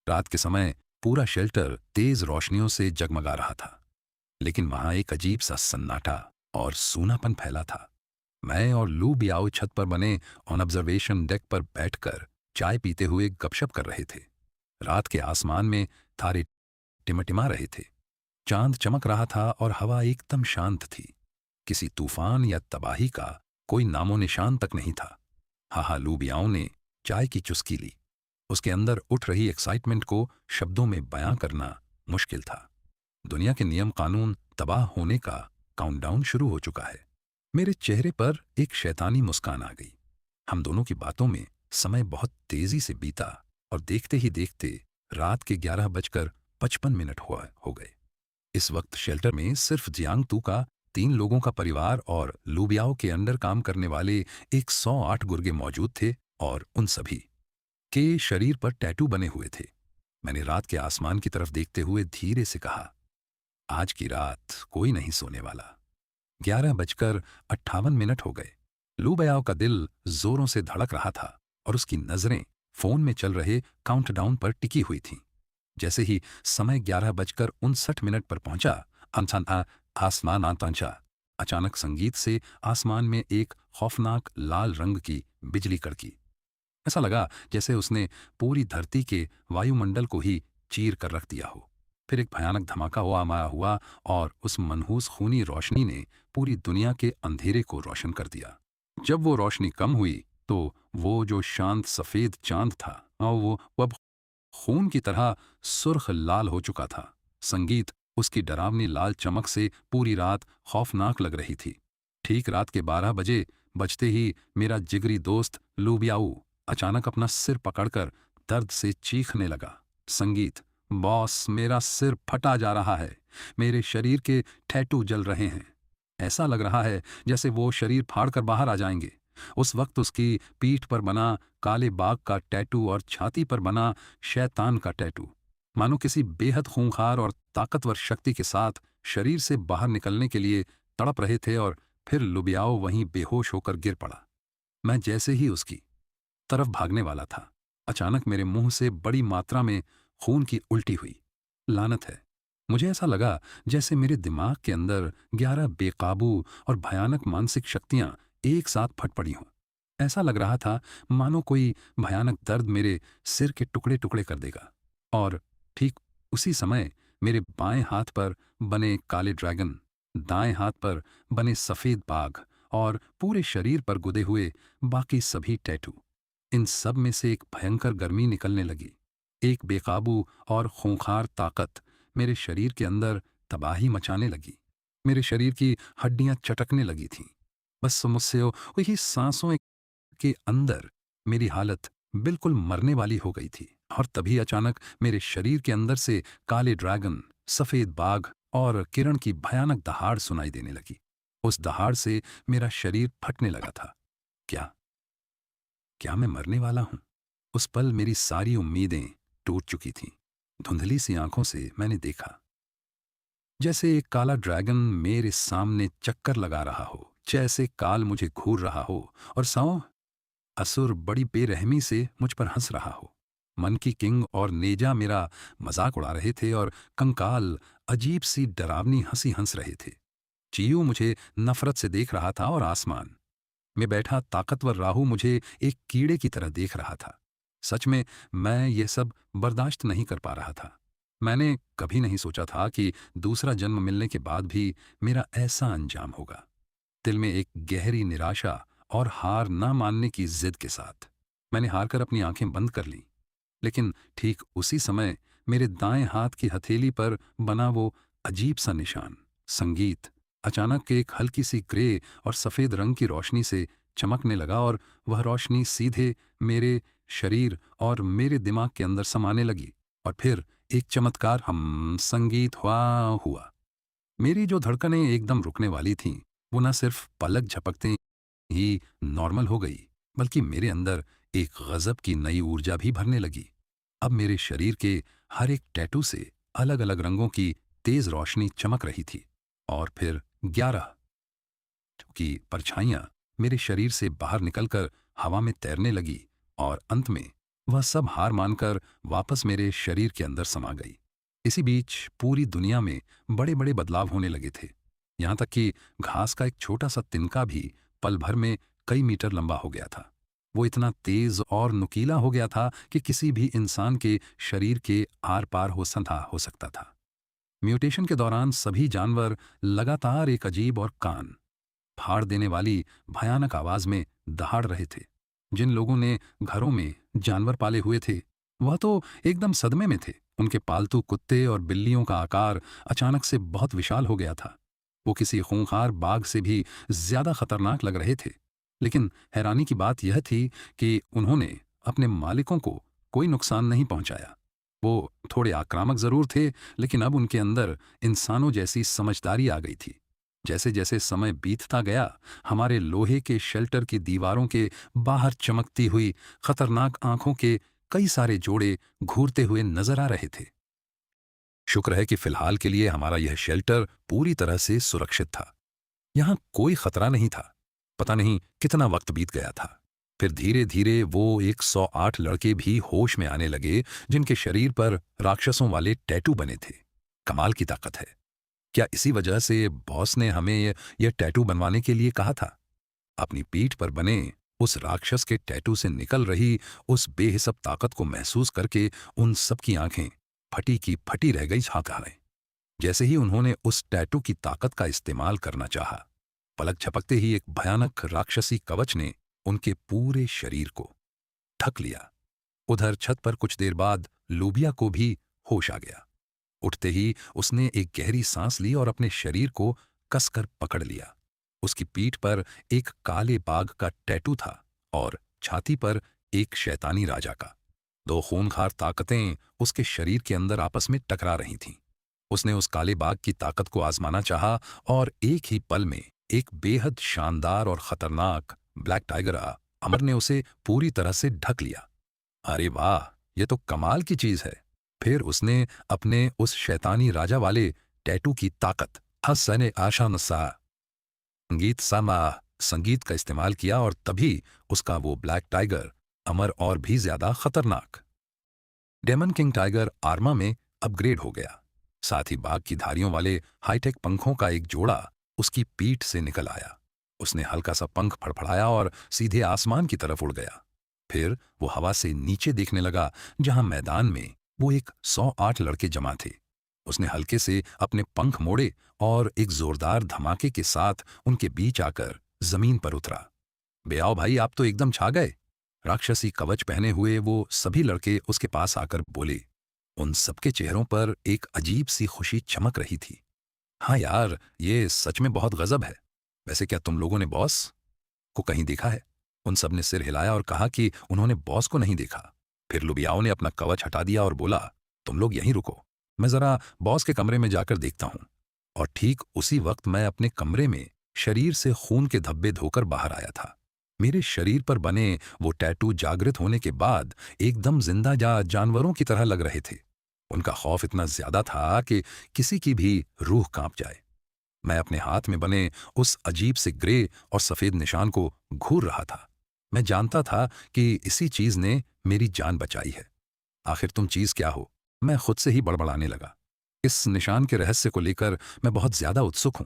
रात के समय पूरा शेल्टर तेज रोशनियों से जगमगा रहा था, लेकिन वहां एक अजीब सा सन्नाटा और सूनापन फैला था। मैं और लू बियाओ छत पर बने ऑन ऑब्जर्वेशन डेक पर बैठकर चाय पीते हुए गपशप कर रहे थे। रात के आसमान में तारे टिमटिमा रहे थे, चांद चमक रहा था और हवा एकदम शांत थी। किसी तूफान या तबाही का कोई नामो निशान तक नहीं था। हाहा, लू बियाओ ने चाय की चुस्की ली। उसके अंदर उठ रही एक्साइटमेंट को शब्दों में बयां करना मुश्किल था। दुनिया के नियम कानून तबाह होने का काउंटडाउन शुरू हो चुका है। मेरे चेहरे पर एक शैतानी मुस्कान आ गई। हम दोनों की बातों में समय बहुत तेजी से बीता और देखते ही देखते रात के 11:55 हो गए। इस वक्त शेल्टर में सिर्फ जियांग तू का 3 लोगों का परिवार और लूबियाओ के अंडर काम करने वाले 108 गुर्गे मौजूद थे, और उन सभी के शरीर पर टैटू बने हुए थे। मैंने रात के आसमान की तरफ देखते हुए धीरे से कहा, आज की रात कोई नहीं सोने वाला। 11:58 हो गए। लू बयाओ का दिल जोरों से धड़क रहा था और उसकी नजरें फोन में चल रहे काउंटडाउन पर टिकी हुई थीं। जैसे ही समय 11:59 पर पहुंचा, अनछाना आसमान आतांचा, अचानक संगीत से आसमान में एक खौफनाक लाल रंग की बिजली कड़की। ऐसा लगा जैसे उसने पूरी धरती के वायुमंडल को ही चीर कर रख दिया हो। फिर एक भयानक धमाका हुआ और उस मनहूस खूनी रोशनी ने पूरी दुनिया के अंधेरे को रोशन कर दिया। जब वो रोशनी कम हुई तो वो जो शांत सफेद चांद था और वो अब खून की तरह सुर्ख लाल हो चुका था। संगीत उसकी डरावनी लाल चमक से पूरी रात खौफनाक लग रही थी। ठीक रात के 12 बजे बजते ही मेरा जिगरी दोस्त लूबियाऊ अचानक अपना सिर पकड़कर दर्द से चीखने लगा। संगीत, बॉस, मेरा सिर फटा जा रहा है, मेरे शरीर के टैटू जल रहे हैं। ऐसा लग रहा है जैसे वो शरीर फाड़कर बाहर आ जाएंगे। उस वक्त उसकी पीठ पर बना काले बाघ का टैटू और छाती पर बना शैतान का टैटू मानो किसी बेहद खूंखार और ताकतवर शक्ति के साथ शरीर से बाहर निकलने के लिए तड़प रहे थे। और फिर लुबियाओ वहीं बेहोश होकर गिर पड़ा। मैं जैसे ही उसकी तरफ भागने वाला था, अचानक मेरे मुंह से बड़ी मात्रा में खून की उल्टी हुई। लानत है, मुझे ऐसा लगा जैसे मेरे दिमाग के अंदर 11 बेकाबू और भयानक मानसिक शक्तियां एक साथ फट पड़ी हों। ऐसा लग रहा था मानो कोई भयानक दर्द मेरे सिर के टुकड़े टुकड़े कर देगा। और ठीक उसी समय मेरे बाएं हाथ पर बने काले ड्रैगन, दाएं हाथ पर बने सफेद बाघ और पूरे शरीर पर गुदे हुए बाकी सभी टैटू, इन सब में से एक भयंकर गर्मी निकलने लगी। एक बेकाबू और खूंखार ताकत मेरे शरीर के अंदर तबाही मचाने लगी। मेरे शरीर की हड्डियां चटकने लगी थीं। बस मुझसे वही सांसों के अंदर मेरी हालत बिल्कुल मरने वाली हो गई थी। और तभी अचानक मेरे शरीर के अंदर से काले ड्रैगन, सफेद बाघ और किरण की भयानक दहाड़ सुनाई देने लगी। उस दहाड़ से मेरा शरीर फटने लगा था। क्या क्या मैं मरने वाला हूं? उस पल मेरी सारी उम्मीदें टूट चुकी थीं। धुंधली सी आंखों से मैंने देखा जैसे एक काला ड्रैगन मेरे सामने चक्कर लगा रहा हो, जैसे काल मुझे घूर रहा हो और 100 असुर बड़ी बेरहमी से मुझ पर हंस रहा हो। मन की किंग और नेजा मेरा मजाक उड़ा रहे थे और कंकाल अजीब सी डरावनी हंसी हंस रहे थे। चीयू मुझे नफरत से देख रहा था और आसमान में बैठा ताकतवर राहु मुझे एक कीड़े की तरह देख रहा था। सच में मैं ये सब बर्दाश्त नहीं कर पा रहा था। मैंने कभी नहीं सोचा था कि दूसरा जन्म मिलने के बाद भी मेरा ऐसा अंजाम होगा। दिल में एक गहरी निराशा और हार न मानने की जिद के साथ मैंने हार कर अपनी आंखें बंद कर लीं। लेकिन ठीक उसी समय मेरे दाएं हाथ की हथेली पर बना वो अजीब सा निशान, संगीत, अचानक एक हल्की सी ग्रे और सफेद रंग की रोशनी से चमकने लगा और वह रोशनी सीधे मेरे शरीर और मेरे दिमाग के अंदर समाने लगी। और फिर एक चमत्कार संगीत हुआ। मेरी जो धड़कनें एकदम रुकने वाली थीं, वो न सिर्फ पलक झपकते ही नॉर्मल हो गई, बल्कि मेरे अंदर एक गजब की नई ऊर्जा भी भरने लगी। अब मेरे शरीर के हर एक टैटू से अलग अलग रंगों की तेज रोशनी चमक रही थी। और फिर 11 की परछाइयां मेरे शरीर से बाहर निकलकर हवा में तैरने लगी और अंत में वह सब हार मानकर वापस मेरे शरीर के अंदर समा गई। इसी बीच पूरी दुनिया में बड़े बड़े बदलाव होने लगे थे। यहां तक कि घास का एक छोटा सा तिनका भी पल भर में कई मीटर लंबा हो गया था। वो इतना तेज और नुकीला हो गया था कि किसी भी इंसान के शरीर के आर पार हो सकता था। म्यूटेशन के दौरान सभी जानवर लगातार एक अजीब और कान फाड़ देने वाली भयानक आवाज में दहाड़ रहे थे। जिन लोगों ने घरों में जानवर पाले हुए थे वह तो एकदम सदमे में थे। उनके पालतू कुत्ते और बिल्लियों का आकार अचानक से बहुत विशाल हो गया था। वो किसी खूंखार बाघ से भी ज्यादा खतरनाक लग रहे थे। लेकिन हैरानी की बात यह थी कि उन्होंने अपने मालिकों को कोई नुकसान नहीं पहुंचाया। वो थोड़े आक्रामक जरूर थे, लेकिन अब उनके अंदर इंसानों जैसी समझदारी आ गई थी। जैसे जैसे समय बीतता गया, हमारे लोहे के शेल्टर की दीवारों के बाहर चमकती हुई खतरनाक आंखों के कई सारे जोड़े घूरते हुए नजर आ रहे थे। शुक्र है कि फिलहाल के लिए हमारा यह शेल्टर पूरी तरह से सुरक्षित था। यहां कोई खतरा नहीं था। पता नहीं कितना वक्त बीत गया था। फिर धीरे धीरे वो 108 लड़के भी होश में आने लगे, जिनके शरीर पर राक्षसों वाले टैटू बने थे। कमाल की ताकत है। क्या इसी वजह से बॉस ने हमें यह टैटू बनवाने के लिए कहा था? अपनी पीठ पर बने उस राक्षस के टैटू से निकल रही उस बेहिसाब ताकत को महसूस करके उन सबकी आंखें फटी की फटी रह गई झांकाएं। जैसे ही उन्होंने उस टैटू की ताकत का इस्तेमाल करना चाहा, पलक झपकते ही एक भयानक राक्षसी कवच ने उनके पूरे शरीर को ढक लिया। उधर छत पर कुछ देर बाद लूबिया को भी होश आ गया। उठते ही उसने एक गहरी सांस ली और अपने शरीर को कसकर पकड़ लिया। उसकी पीठ पर एक काले बाघ का टैटू था और छाती पर एक शैतानी राजा का। दो खूंखार ताकतें उसके शरीर के अंदर आपस में टकरा रही थीं। उसने उस काले बाघ की ताकत को आजमाना चाहा और एक ही पल में एक बेहद शानदार और खतरनाक ब्लैक टाइगर अमर ने उसे पूरी तरह से ढक लिया। अरे वाह, ये तो कमाल की चीज है। फिर उसने अपने उस शैतानी राजा वाले टैटू की ताकत हसन आशा नसा संगीत का इस्तेमाल किया और तभी उसका वो ब्लैक टाइगर अमर और भी ज्यादा खतरनाक डेमन किंग टाइगर आर्मा में अपग्रेड हो गया। साथ ही बाघ की धारियों वाले हाईटेक पंखों का एक जोड़ा उसकी पीठ से निकल आया। उसने हल्का सा पंख फड़फड़ाया और सीधे आसमान की तरफ उड़ गया। फिर वो हवा से नीचे देखने लगा, जहां मैदान में वो 108 लड़के जमा थे। उसने हल्के से अपने पंख मोड़े और एक जोरदार धमाके के साथ उनके बीच आकर जमीन पर उतरा। बे आओ भाई, आप तो एकदम छा गए। राक्षसी कवच पहने हुए वो सभी लड़के उसके पास आकर बोले। उन सबके चेहरों पर एक अजीब सी खुशी चमक रही थी। हाँ यार, ये सच में बहुत गजब है। वैसे क्या तुम लोगों ने बॉस को कहीं देखा है? उन सब ने सिर हिलाया और कहा कि उन्होंने बॉस को नहीं देखा। फिर लुबियाओं ने अपना कवच हटा दिया और बोला, तुम लोग यहीं रुको, मैं जरा बॉस के कमरे में जाकर देखता हूं। और ठीक उसी वक्त मैं अपने कमरे में शरीर से खून के धब्बे धोकर बाहर आया था। मेरे शरीर पर बने वो टैटू जागृत होने के बाद एकदम जिंदा जानवरों की तरह लग रहे थे। उनका खौफ इतना ज्यादा था कि किसी की भी रूह कांप जाए। मैं अपने हाथ में बने उस अजीब से ग्रे और सफेद निशान को घूर रहा था। मैं जानता था कि इसी चीज ने मेरी जान बचाई है। आखिर तुम चीज क्या हो? मैं खुद से ही बड़बड़ाने लगा। इस निशान के रहस्य को लेकर मैं बहुत ज्यादा उत्सुक हूं।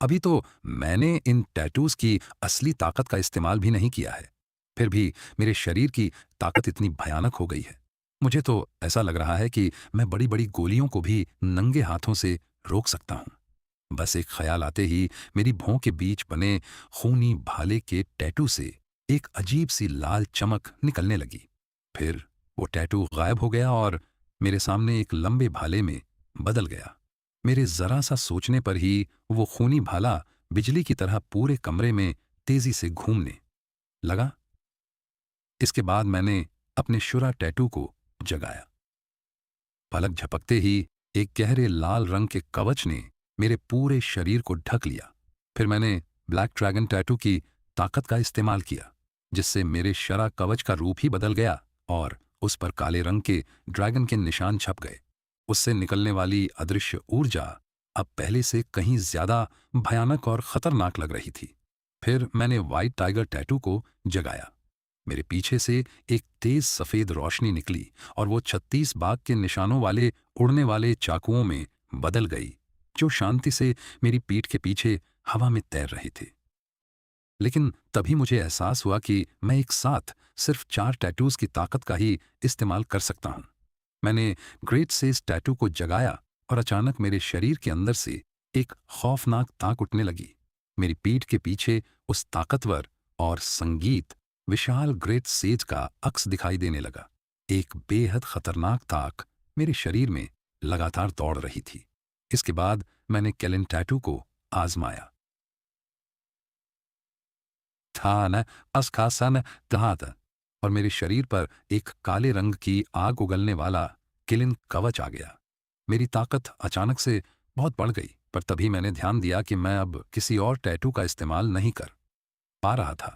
अभी तो मैंने इन टैटूज की असली ताकत का इस्तेमाल भी नहीं किया है। फिर भी मेरे शरीर की ताकत इतनी भयानक हो गई है। मुझे तो ऐसा लग रहा है कि मैं बड़ी बड़ी गोलियों को भी नंगे हाथों से रोक सकता हूं। बस एक ख्याल आते ही मेरी भौं के बीच बने खूनी भाले के टैटू से एक अजीब सी लाल चमक निकलने लगी। फिर वो टैटू गायब हो गया और मेरे सामने एक लंबे भाले में बदल गया। मेरे जरा सा सोचने पर ही वो खूनी भाला बिजली की तरह पूरे कमरे में तेजी से घूमने लगा। इसके बाद मैंने अपने शुरा टैटू को जगाया। पलक झपकते ही एक गहरे लाल रंग के कवच ने मेरे पूरे शरीर को ढक लिया। फिर मैंने ब्लैक ड्रैगन टैटू की ताकत का इस्तेमाल किया, जिससे मेरे शरा कवच का रूप ही बदल गया और उस पर काले रंग के ड्रैगन के निशान छप गए। उससे निकलने वाली अदृश्य ऊर्जा अब पहले से कहीं ज्यादा भयानक और खतरनाक लग रही थी। फिर मैंने व्हाइट टाइगर टैटू को जगाया। मेरे पीछे से एक तेज सफेद रोशनी निकली और वो 36 बाघ के निशानों वाले उड़ने वाले चाकुओं में बदल गई, जो शांति से मेरी पीठ के पीछे हवा में तैर रहे थे। लेकिन तभी मुझे एहसास हुआ कि मैं एक साथ सिर्फ 4 टैटूज की ताकत का ही इस्तेमाल कर सकता हूं। मैंने ग्रेट सेज टैटू को जगाया और अचानक मेरे शरीर के अंदर से एक खौफनाक ताक उठने लगी। मेरी पीठ के पीछे उस ताकतवर और संगीत विशाल ग्रेट सेज का अक्स दिखाई देने लगा। एक बेहद खतरनाक ताक मेरे शरीर में लगातार दौड़ रही थी। इसके बाद मैंने केलिन टैटू को आजमाया। था न असखासन तहात और मेरे शरीर पर एक काले रंग की आग उगलने वाला किलिन कवच आ गया। मेरी ताकत अचानक से बहुत बढ़ गई। पर तभी मैंने ध्यान दिया कि मैं अब किसी और टैटू का इस्तेमाल नहीं कर पा रहा था।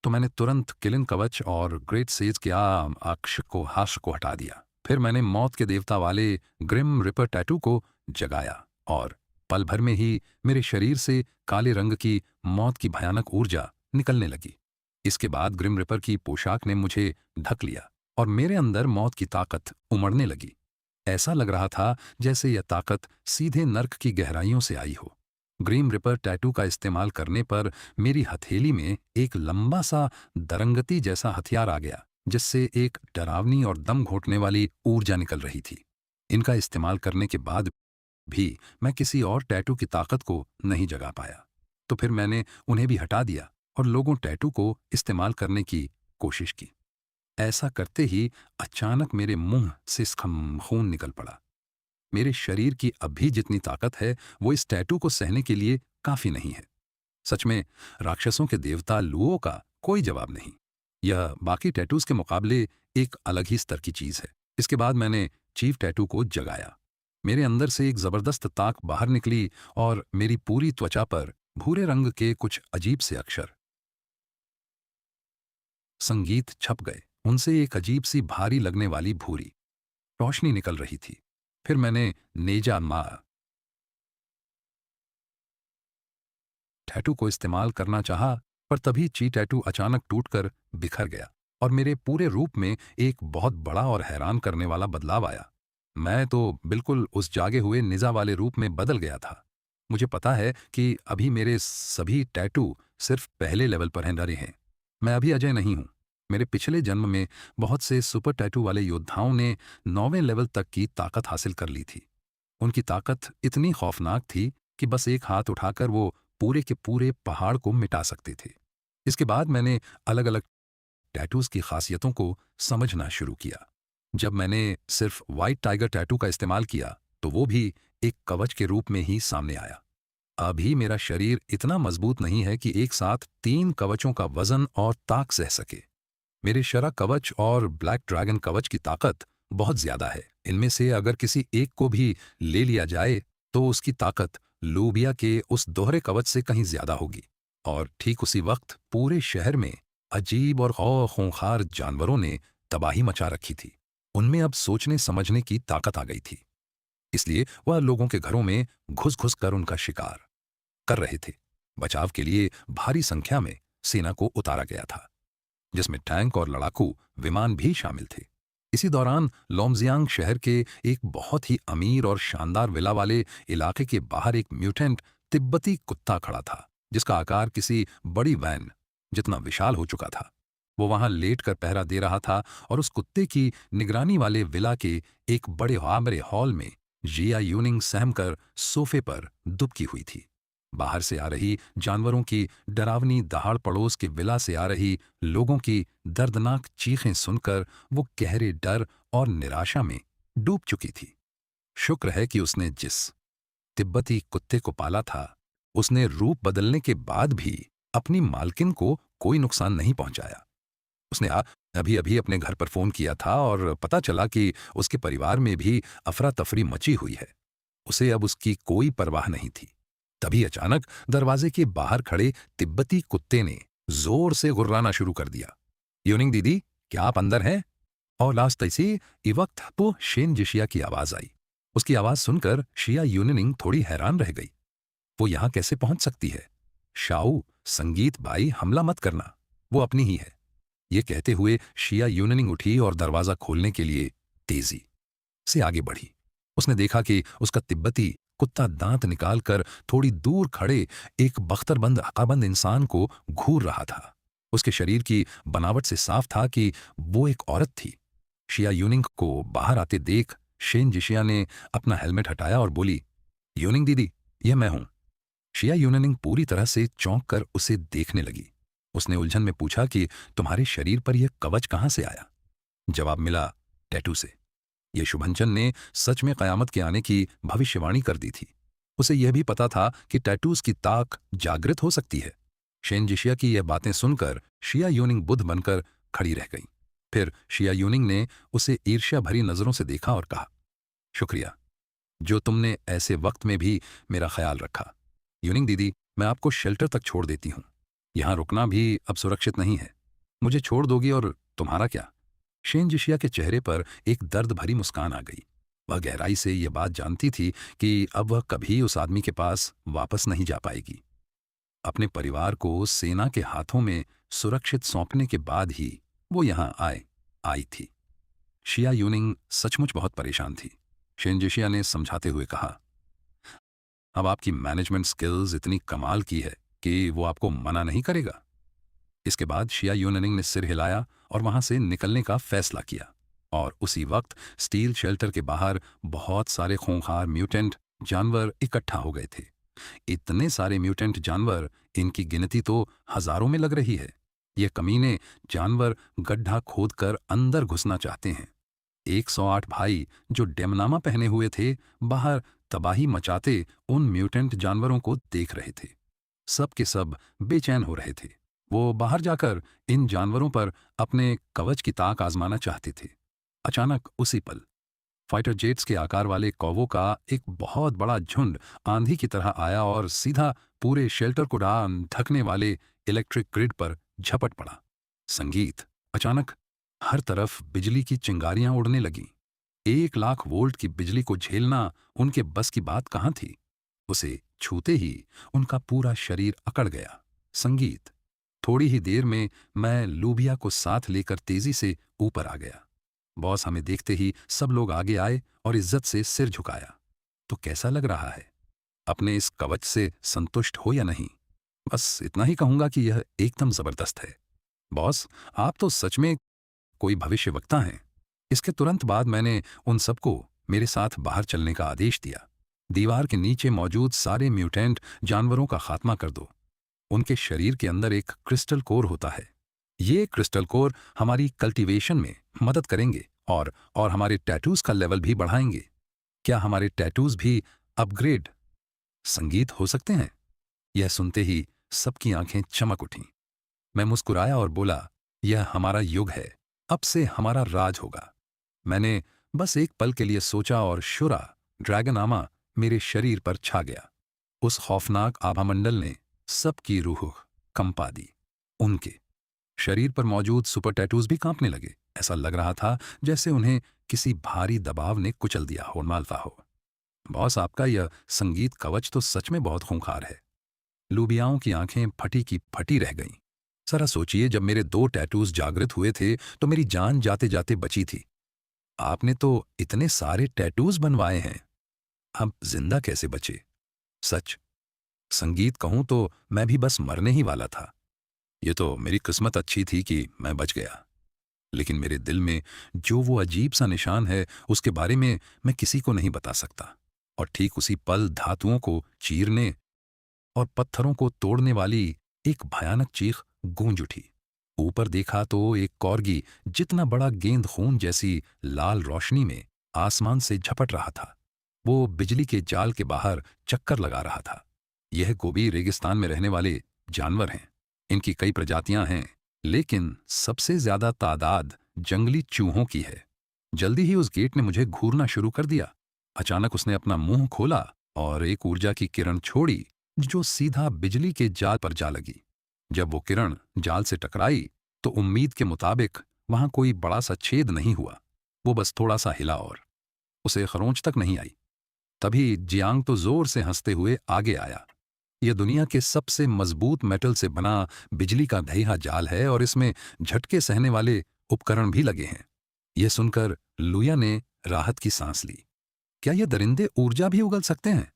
तो मैंने तुरंत किलिन कवच और ग्रेट सेज के हाश को हटा दिया। फिर मैंने मौत के देवता वाले ग्रिम रिपर टैटू को जगाया और पल भर में ही मेरे शरीर से काले रंग की मौत की भयानक ऊर्जा निकलने लगी। इसके बाद ग्रिम रिपर की पोशाक ने मुझे ढक लिया और मेरे अंदर मौत की ताकत उमड़ने लगी। ऐसा लग रहा था जैसे यह ताकत सीधे नर्क की गहराइयों से आई हो। ग्रीम रिपर टैटू का इस्तेमाल करने पर मेरी हथेली में एक लंबा सा दरंगती जैसा हथियार आ गया, जिससे एक डरावनी और दम घोटने वाली ऊर्जा निकल रही थी। इनका इस्तेमाल करने के बाद भी मैं किसी और टैटू की ताकत को नहीं जगा पाया। तो फिर मैंने उन्हें भी हटा दिया और लोगों टैटू को इस्तेमाल करने की कोशिश की। ऐसा करते ही अचानक मेरे मुंह से खून निकल पड़ा। मेरे शरीर की अब भी जितनी ताकत है वो इस टैटू को सहने के लिए काफी नहीं है। सच में राक्षसों के देवता लुओ का कोई जवाब नहीं। यह बाकी टैटूज के मुकाबले एक अलग ही स्तर की चीज है। इसके बाद मैंने चीफ टैटू को जगाया। मेरे अंदर से एक जबरदस्त ताक बाहर निकली और मेरी पूरी त्वचा पर भूरे रंग के कुछ अजीब से अक्षर संगीत छप गए। उनसे एक अजीब सी भारी लगने वाली भूरी रोशनी निकल रही थी। फिर मैंने नेजा मा टैटू को इस्तेमाल करना चाहा, पर तभी ची टैटू अचानक टूटकर बिखर गया और मेरे पूरे रूप में एक बहुत बड़ा और हैरान करने वाला बदलाव आया। मैं तो बिल्कुल उस जागे हुए निजा वाले रूप में बदल गया था। मुझे पता है कि अभी मेरे सभी टैटू सिर्फ पहले लेवल पर रहे हैं। मैं अभी अजय नहीं हूं। मेरे पिछले जन्म में बहुत से सुपर टैटू वाले योद्धाओं ने 9वें लेवल तक की ताकत हासिल कर ली थी। उनकी ताकत इतनी खौफनाक थी कि बस एक हाथ उठाकर वो पूरे के पूरे पहाड़ को मिटा सकते थे। इसके बाद मैंने अलग अलग टैटूज की खासियतों को समझना शुरू किया। जब मैंने सिर्फ व्हाइट टाइगर टैटू का इस्तेमाल किया तो वो भी एक कवच के रूप में ही सामने आया। अभी मेरा शरीर इतना मजबूत नहीं है कि एक साथ 3 कवचों का वजन और ताक सह सके। मेरे शरा कवच और ब्लैक ड्रैगन कवच की ताकत बहुत ज्यादा है। इनमें से अगर किसी एक को भी ले लिया जाए तो उसकी ताकत लूबिया के उस दोहरे कवच से कहीं ज्यादा होगी। और ठीक उसी वक्त पूरे शहर में अजीब और खूंखार जानवरों ने तबाही मचा रखी थी। उनमें अब सोचने समझने की ताकत आ गई थी, इसलिए वह लोगों के घरों में घुस घुस कर उनका शिकार कर रहे थे। बचाव के लिए भारी संख्या में सेना को उतारा गया था, जिसमें टैंक और लड़ाकू विमान भी शामिल थे। इसी दौरान लोमजियांग शहर के एक बहुत ही अमीर और शानदार विला वाले इलाके के बाहर एक म्यूटेंट तिब्बती कुत्ता खड़ा था, जिसका आकार किसी बड़ी वैन जितना विशाल हो चुका था। वो वहां लेट कर पहरा दे रहा था और उस कुत्ते की निगरानी वाले विला के एक बड़े आमरे हॉल में जिया यूनिंग सहमकर सोफे पर दुबकी हुई थी। बाहर से आ रही जानवरों की डरावनी दहाड़ पड़ोस के विला से आ रही लोगों की दर्दनाक चीखें सुनकर वो गहरे डर और निराशा में डूब चुकी थी। शुक्र है कि उसने जिस तिब्बती कुत्ते को पाला था, उसने रूप बदलने के बाद भी अपनी मालकिन को कोई नुकसान नहीं पहुंचाया। उसने अभी अभी अपने घर पर फोन किया था और पता चला कि उसके परिवार में भी अफरा तफरी मची हुई है। उसे अब उसकी कोई परवाह नहीं थी। तभी अचानक दरवाजे के बाहर खड़े तिब्बती कुत्ते ने जोर से गुर्राना शुरू कर दिया। यूनिंग दीदी, क्या आप अंदर हैं? और लास्ट तैसी इवक्त पो शेन जिशिया की आवाज आई। उसकी आवाज सुनकर शिया यूनिंग थोड़ी हैरान रह गई। वो यहां कैसे पहुंच सकती है? शाऊ, संगीत भाई, हमला मत करना, वो अपनी ही है। ये कहते हुए शिया यूनिंग उठी और दरवाजा खोलने के लिए तेजी से आगे बढ़ी। उसने देखा कि उसका तिब्बती कुत्ता दांत निकालकर थोड़ी दूर खड़े एक बख्तरबंद अकाबंद इंसान को घूर रहा था। उसके शरीर की बनावट से साफ था कि वो एक औरत थी। शिया यूनिंग को बाहर आते देख शेन जिशिया ने अपना हेलमेट हटाया और बोली, यूनिंग दीदी, यह मैं हूं। शिया यूनिंग पूरी तरह से चौंक कर उसे देखने लगी। उसने उलझन में पूछा कि तुम्हारे शरीर पर यह कवच कहां से आया? जवाब मिला, टैटू से। यह शुभंचन ने सच में कयामत के आने की भविष्यवाणी कर दी थी। उसे यह भी पता था कि टैटूज की ताक जागृत हो सकती है। शेन जिशिया की यह बातें सुनकर शिया यूनिंग बुद्ध बनकर खड़ी रह गई। फिर शिया यूनिंग ने उसे ईर्ष्या भरी नजरों से देखा और कहा, शुक्रिया, जो तुमने ऐसे वक्त में भी मेरा ख्याल रखा। यूनिंग दीदी, मैं आपको शेल्टर तक छोड़ देती हूँ। यहाँ रुकना भी अब सुरक्षित नहीं है। मुझे छोड़ दोगी और तुम्हारा क्या? शेनजिशिया के चेहरे पर एक दर्द भरी मुस्कान आ गई। वह गहराई से यह बात जानती थी कि अब वह कभी उस आदमी के पास वापस नहीं जा पाएगी। अपने परिवार को सेना के हाथों में सुरक्षित सौंपने के बाद ही वो यहाँ आई थी। शिया यूनिंग सचमुच बहुत परेशान थी। शेनजिशिया ने समझाते हुए कहा, अब आपकी मैनेजमेंट स्किल्स इतनी कमाल की है कि वो आपको मना नहीं करेगा। इसके बाद शिया यूनिंग ने सिर हिलाया और वहां से निकलने का फैसला किया। और उसी वक्त स्टील शेल्टर के बाहर बहुत सारे खूंखार म्यूटेंट जानवर इकट्ठा हो गए थे। इतने सारे म्यूटेंट जानवर, इनकी गिनती तो हजारों में लग रही है। ये कमीने जानवर गड्ढा खोदकर अंदर घुसना चाहते हैं। 108 भाई जो डेमनामा पहने हुए थे, बाहर तबाही मचाते उन म्यूटेंट जानवरों को देख रहे थे। सब के सब बेचैन हो रहे थे। वो बाहर जाकर इन जानवरों पर अपने कवच की ताक आजमाना चाहते थे। अचानक उसी पल फाइटर जेट्स के आकार वाले कौवों का एक बहुत बड़ा झुंड आंधी की तरह आया और सीधा पूरे शेल्टर को ढकने वाले इलेक्ट्रिक ग्रिड पर झपट पड़ा। संगीत। अचानक हर तरफ बिजली की चिंगारियां उड़ने लगीं। 1 लाख वोल्ट की बिजली को झेलना उनके बस की बात कहाँ थी। उसे छूते ही उनका पूरा शरीर अकड़ गया। संगीत। थोड़ी ही देर में मैं लूबिया को साथ लेकर तेजी से ऊपर आ गया। बॉस हमें देखते ही सब लोग आगे आए और इज्जत से सिर झुकाया। तो कैसा लग रहा है? अपने इस कवच से संतुष्ट हो या नहीं? बस इतना ही कहूंगा कि यह एकदम जबरदस्त है। बॉस, आप तो सच में कोई भविष्यवक्ता हैं। इसके तुरंत बाद मैंने उन सबको मेरे साथ बाहर चलने का आदेश दिया। दीवार के नीचे मौजूद सारे म्यूटेंट जानवरों का खात्मा कर दो। उनके शरीर के अंदर एक क्रिस्टल कोर होता है। ये क्रिस्टल कोर हमारी कल्टीवेशन में मदद करेंगे और हमारे टैटूज का लेवल भी बढ़ाएंगे। क्या हमारे टैटूज भी अपग्रेड संगीत हो सकते हैं? यह सुनते ही सबकी आंखें चमक उठीं। मैं मुस्कुराया और बोला, यह हमारा युग है। अब से हमारा राज होगा। मैंने बस एक पल के लिए सोचा और शुरा ड्रैगनामा मेरे शरीर पर छा गया। उस खौफनाक आभामंडल ने सबकी रूह कंपा दी। उनके शरीर पर मौजूद सुपर टैटूज भी कांपने लगे। ऐसा लग रहा था जैसे उन्हें किसी भारी दबाव ने कुचल दिया हो, मालता हो। बॉस, आपका यह संगीत कवच तो सच में बहुत खूंखार है। लूबियाओं की आंखें फटी की फटी रह गईं। जरा सोचिए, जब मेरे 2 टैटूज जागृत हुए थे तो मेरी जान जाते जाते बची थी। आपने तो इतने सारे टैटूज बनवाए हैं, हम जिंदा कैसे बचे? सच संगीत कहूं तो मैं भी बस मरने ही वाला था। ये तो मेरी किस्मत अच्छी थी कि मैं बच गया। लेकिन मेरे दिल में जो वो अजीब सा निशान है, उसके बारे में मैं किसी को नहीं बता सकता। और ठीक उसी पल धातुओं को चीरने और पत्थरों को तोड़ने वाली एक भयानक चीख गूंज उठी। ऊपर देखा तो एक कॉर्गी जितना बड़ा गेंद खून जैसी लाल रोशनी में आसमान से झपट रहा था। वो बिजली के जाल के बाहर चक्कर लगा रहा था। यह गोबी रेगिस्तान में रहने वाले जानवर हैं। इनकी कई प्रजातियां हैं, लेकिन सबसे ज्यादा तादाद जंगली चूहों की है। जल्दी ही उस गेट ने मुझे घूरना शुरू कर दिया। अचानक उसने अपना मुंह खोला और एक ऊर्जा की किरण छोड़ी जो सीधा बिजली के जाल पर जा लगी। जब वो किरण जाल से टकराई तो उम्मीद के मुताबिक वहां कोई बड़ा सा छेद नहीं हुआ। वो बस थोड़ा सा हिला और उसे खरोंच तक नहीं आई। तभी जियांग तो जोर से हंसते हुए आगे आया। यह दुनिया के सबसे मजबूत मेटल से बना बिजली का दहिया जाल है और इसमें झटके सहने वाले उपकरण भी लगे हैं। यह सुनकर लुया ने राहत की सांस ली। क्या ये दरिंदे ऊर्जा भी उगल सकते हैं?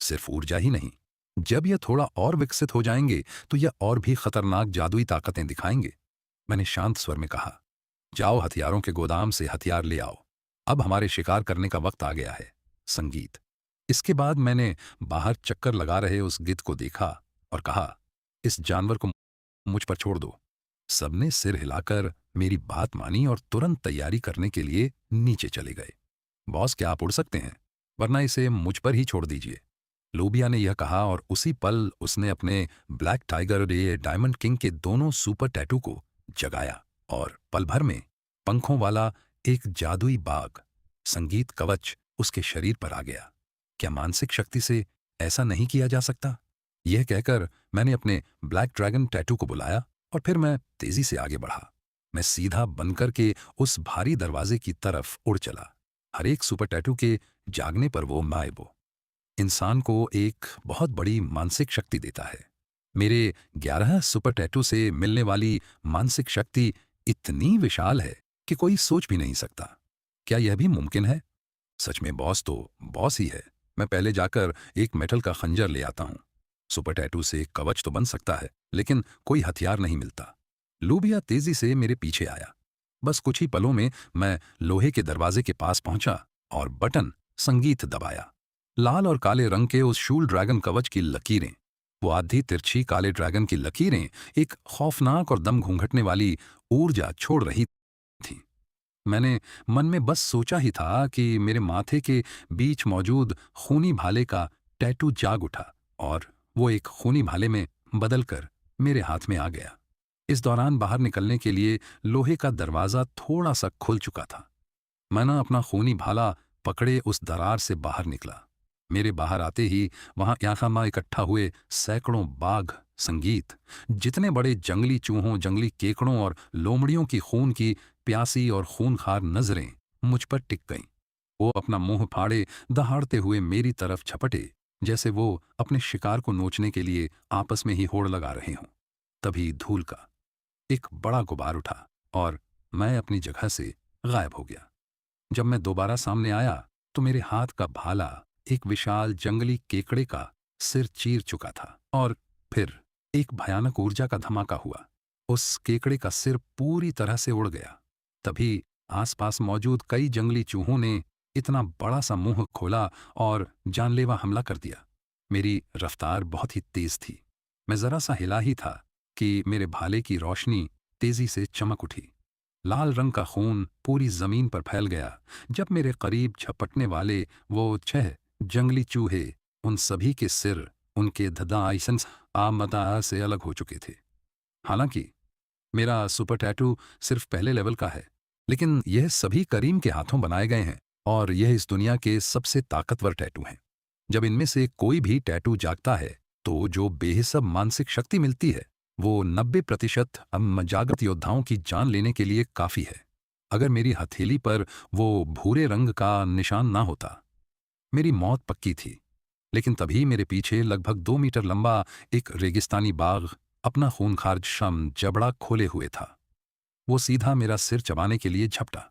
सिर्फ ऊर्जा ही नहीं, जब यह थोड़ा और विकसित हो जाएंगे तो यह और भी खतरनाक जादुई ताकतें दिखाएंगे। मैंने शांत स्वर में कहा, जाओ हथियारों के गोदाम से हथियार ले आओ। अब हमारे शिकार करने का वक्त आ गया है। संगीत। इसके बाद मैंने बाहर चक्कर लगा रहे उस गिद्ध को देखा और कहा, इस जानवर को मुझ पर छोड़ दो। सबने सिर हिलाकर मेरी बात मानी और तुरंत तैयारी करने के लिए नीचे चले गए। बॉस, क्या आप उड़ सकते हैं? वरना इसे मुझ पर ही छोड़ दीजिए। लूबिया ने यह कहा और उसी पल उसने अपने ब्लैक टाइगर रे डायमंड किंग के दोनों सुपर टैटू को जगाया और पल भर में पंखों वाला एक जादुई बाग संगीत कवच उसके शरीर पर आ गया। क्या मानसिक शक्ति से ऐसा नहीं किया जा सकता? यह कहकर मैंने अपने ब्लैक ड्रैगन टैटू को बुलाया और फिर मैं तेजी से आगे बढ़ा। मैं सीधा बनकर के उस भारी दरवाजे की तरफ उड़ चला। हर एक सुपर टैटू के जागने पर वो इंसान को एक बहुत बड़ी मानसिक शक्ति देता है। मेरे 11 सुपर टैटू से मिलने वाली मानसिक शक्ति इतनी विशाल है कि कोई सोच भी नहीं सकता। क्या यह भी मुमकिन है? सच में बॉस तो बॉस ही है। मैं पहले जाकर एक मेटल का खंजर ले आता हूँ। सुपर टैटू से कवच तो बन सकता है, लेकिन कोई हथियार नहीं मिलता। लूबिया तेजी से मेरे पीछे आया। बस कुछ ही पलों में मैं लोहे के दरवाजे के पास पहुंचा और बटन संगीत दबाया। लाल और काले रंग के उस शूल ड्रैगन कवच की लकीरें, वो आधी तिरछी काले ड्रैगन की लकीरें एक खौफनाक और दम घूंघटने वाली ऊर्जा छोड़ रही थी। मैंने मन में बस सोचा ही था कि मेरे माथे के बीच मौजूद खूनी भाले का टैटू जाग उठा और वो एक खूनी भाले में बदलकर मेरे हाथ में आ गया। इस दौरान बाहर निकलने के लिए लोहे का दरवाजा थोड़ा सा खुल चुका था। मैं ना अपना खूनी भाला पकड़े उस दरार से बाहर निकला। मेरे बाहर आते ही वहां याखामा इकट्ठा हुए सैकड़ों बाघ, संगीत, जितने बड़े जंगली चूहों, जंगली केकड़ों और लोमड़ियों की खून की प्यासी और खूनखार नजरें मुझ पर टिक गईं। वो अपना मुंह फाड़े दहाड़ते हुए मेरी तरफ झपटे, जैसे वो अपने शिकार को नोचने के लिए आपस में ही होड़ लगा रहे हों। तभी धूल का एक बड़ा गुबार उठा और मैं अपनी जगह से गायब हो गया। जब मैं दोबारा सामने आया तो मेरे हाथ का भाला एक विशाल जंगली केकड़े का सिर चीर चुका था और फिर एक भयानक ऊर्जा का धमाका हुआ। उस केकड़े का सिर पूरी तरह से उड़ गया। तभी आसपास मौजूद कई जंगली चूहों ने इतना बड़ा सा मुंह खोला और जानलेवा हमला कर दिया। मेरी रफ्तार बहुत ही तेज थी। मैं जरा सा हिला ही था कि मेरे भाले की रोशनी तेजी से चमक उठी। लाल रंग का खून पूरी जमीन पर फैल गया जब मेरे करीब झपटने वाले वो 6 जंगली चूहे, उन सभी के सिर उनके धदाइसंस आमदा से अलग हो चुके थे। हालांकि मेरा सुपर टैटू सिर्फ पहले लेवल का है, लेकिन यह सभी करीम के हाथों बनाए गए हैं और यह इस दुनिया के सबसे ताकतवर टैटू हैं। जब इनमें से कोई भी टैटू जागता है तो जो बेहिसाब मानसिक शक्ति मिलती है वो 90% जागृत योद्धाओं की जान लेने के लिए काफी है। अगर मेरी हथेली पर वो भूरे रंग का निशान ना होता, मेरी मौत पक्की थी। लेकिन तभी मेरे पीछे लगभग 2 मीटर लंबा एक रेगिस्तानी बाघ अपना खूंखार जबड़ा खोले हुए था। वो सीधा मेरा सिर चबाने के लिए झपटा।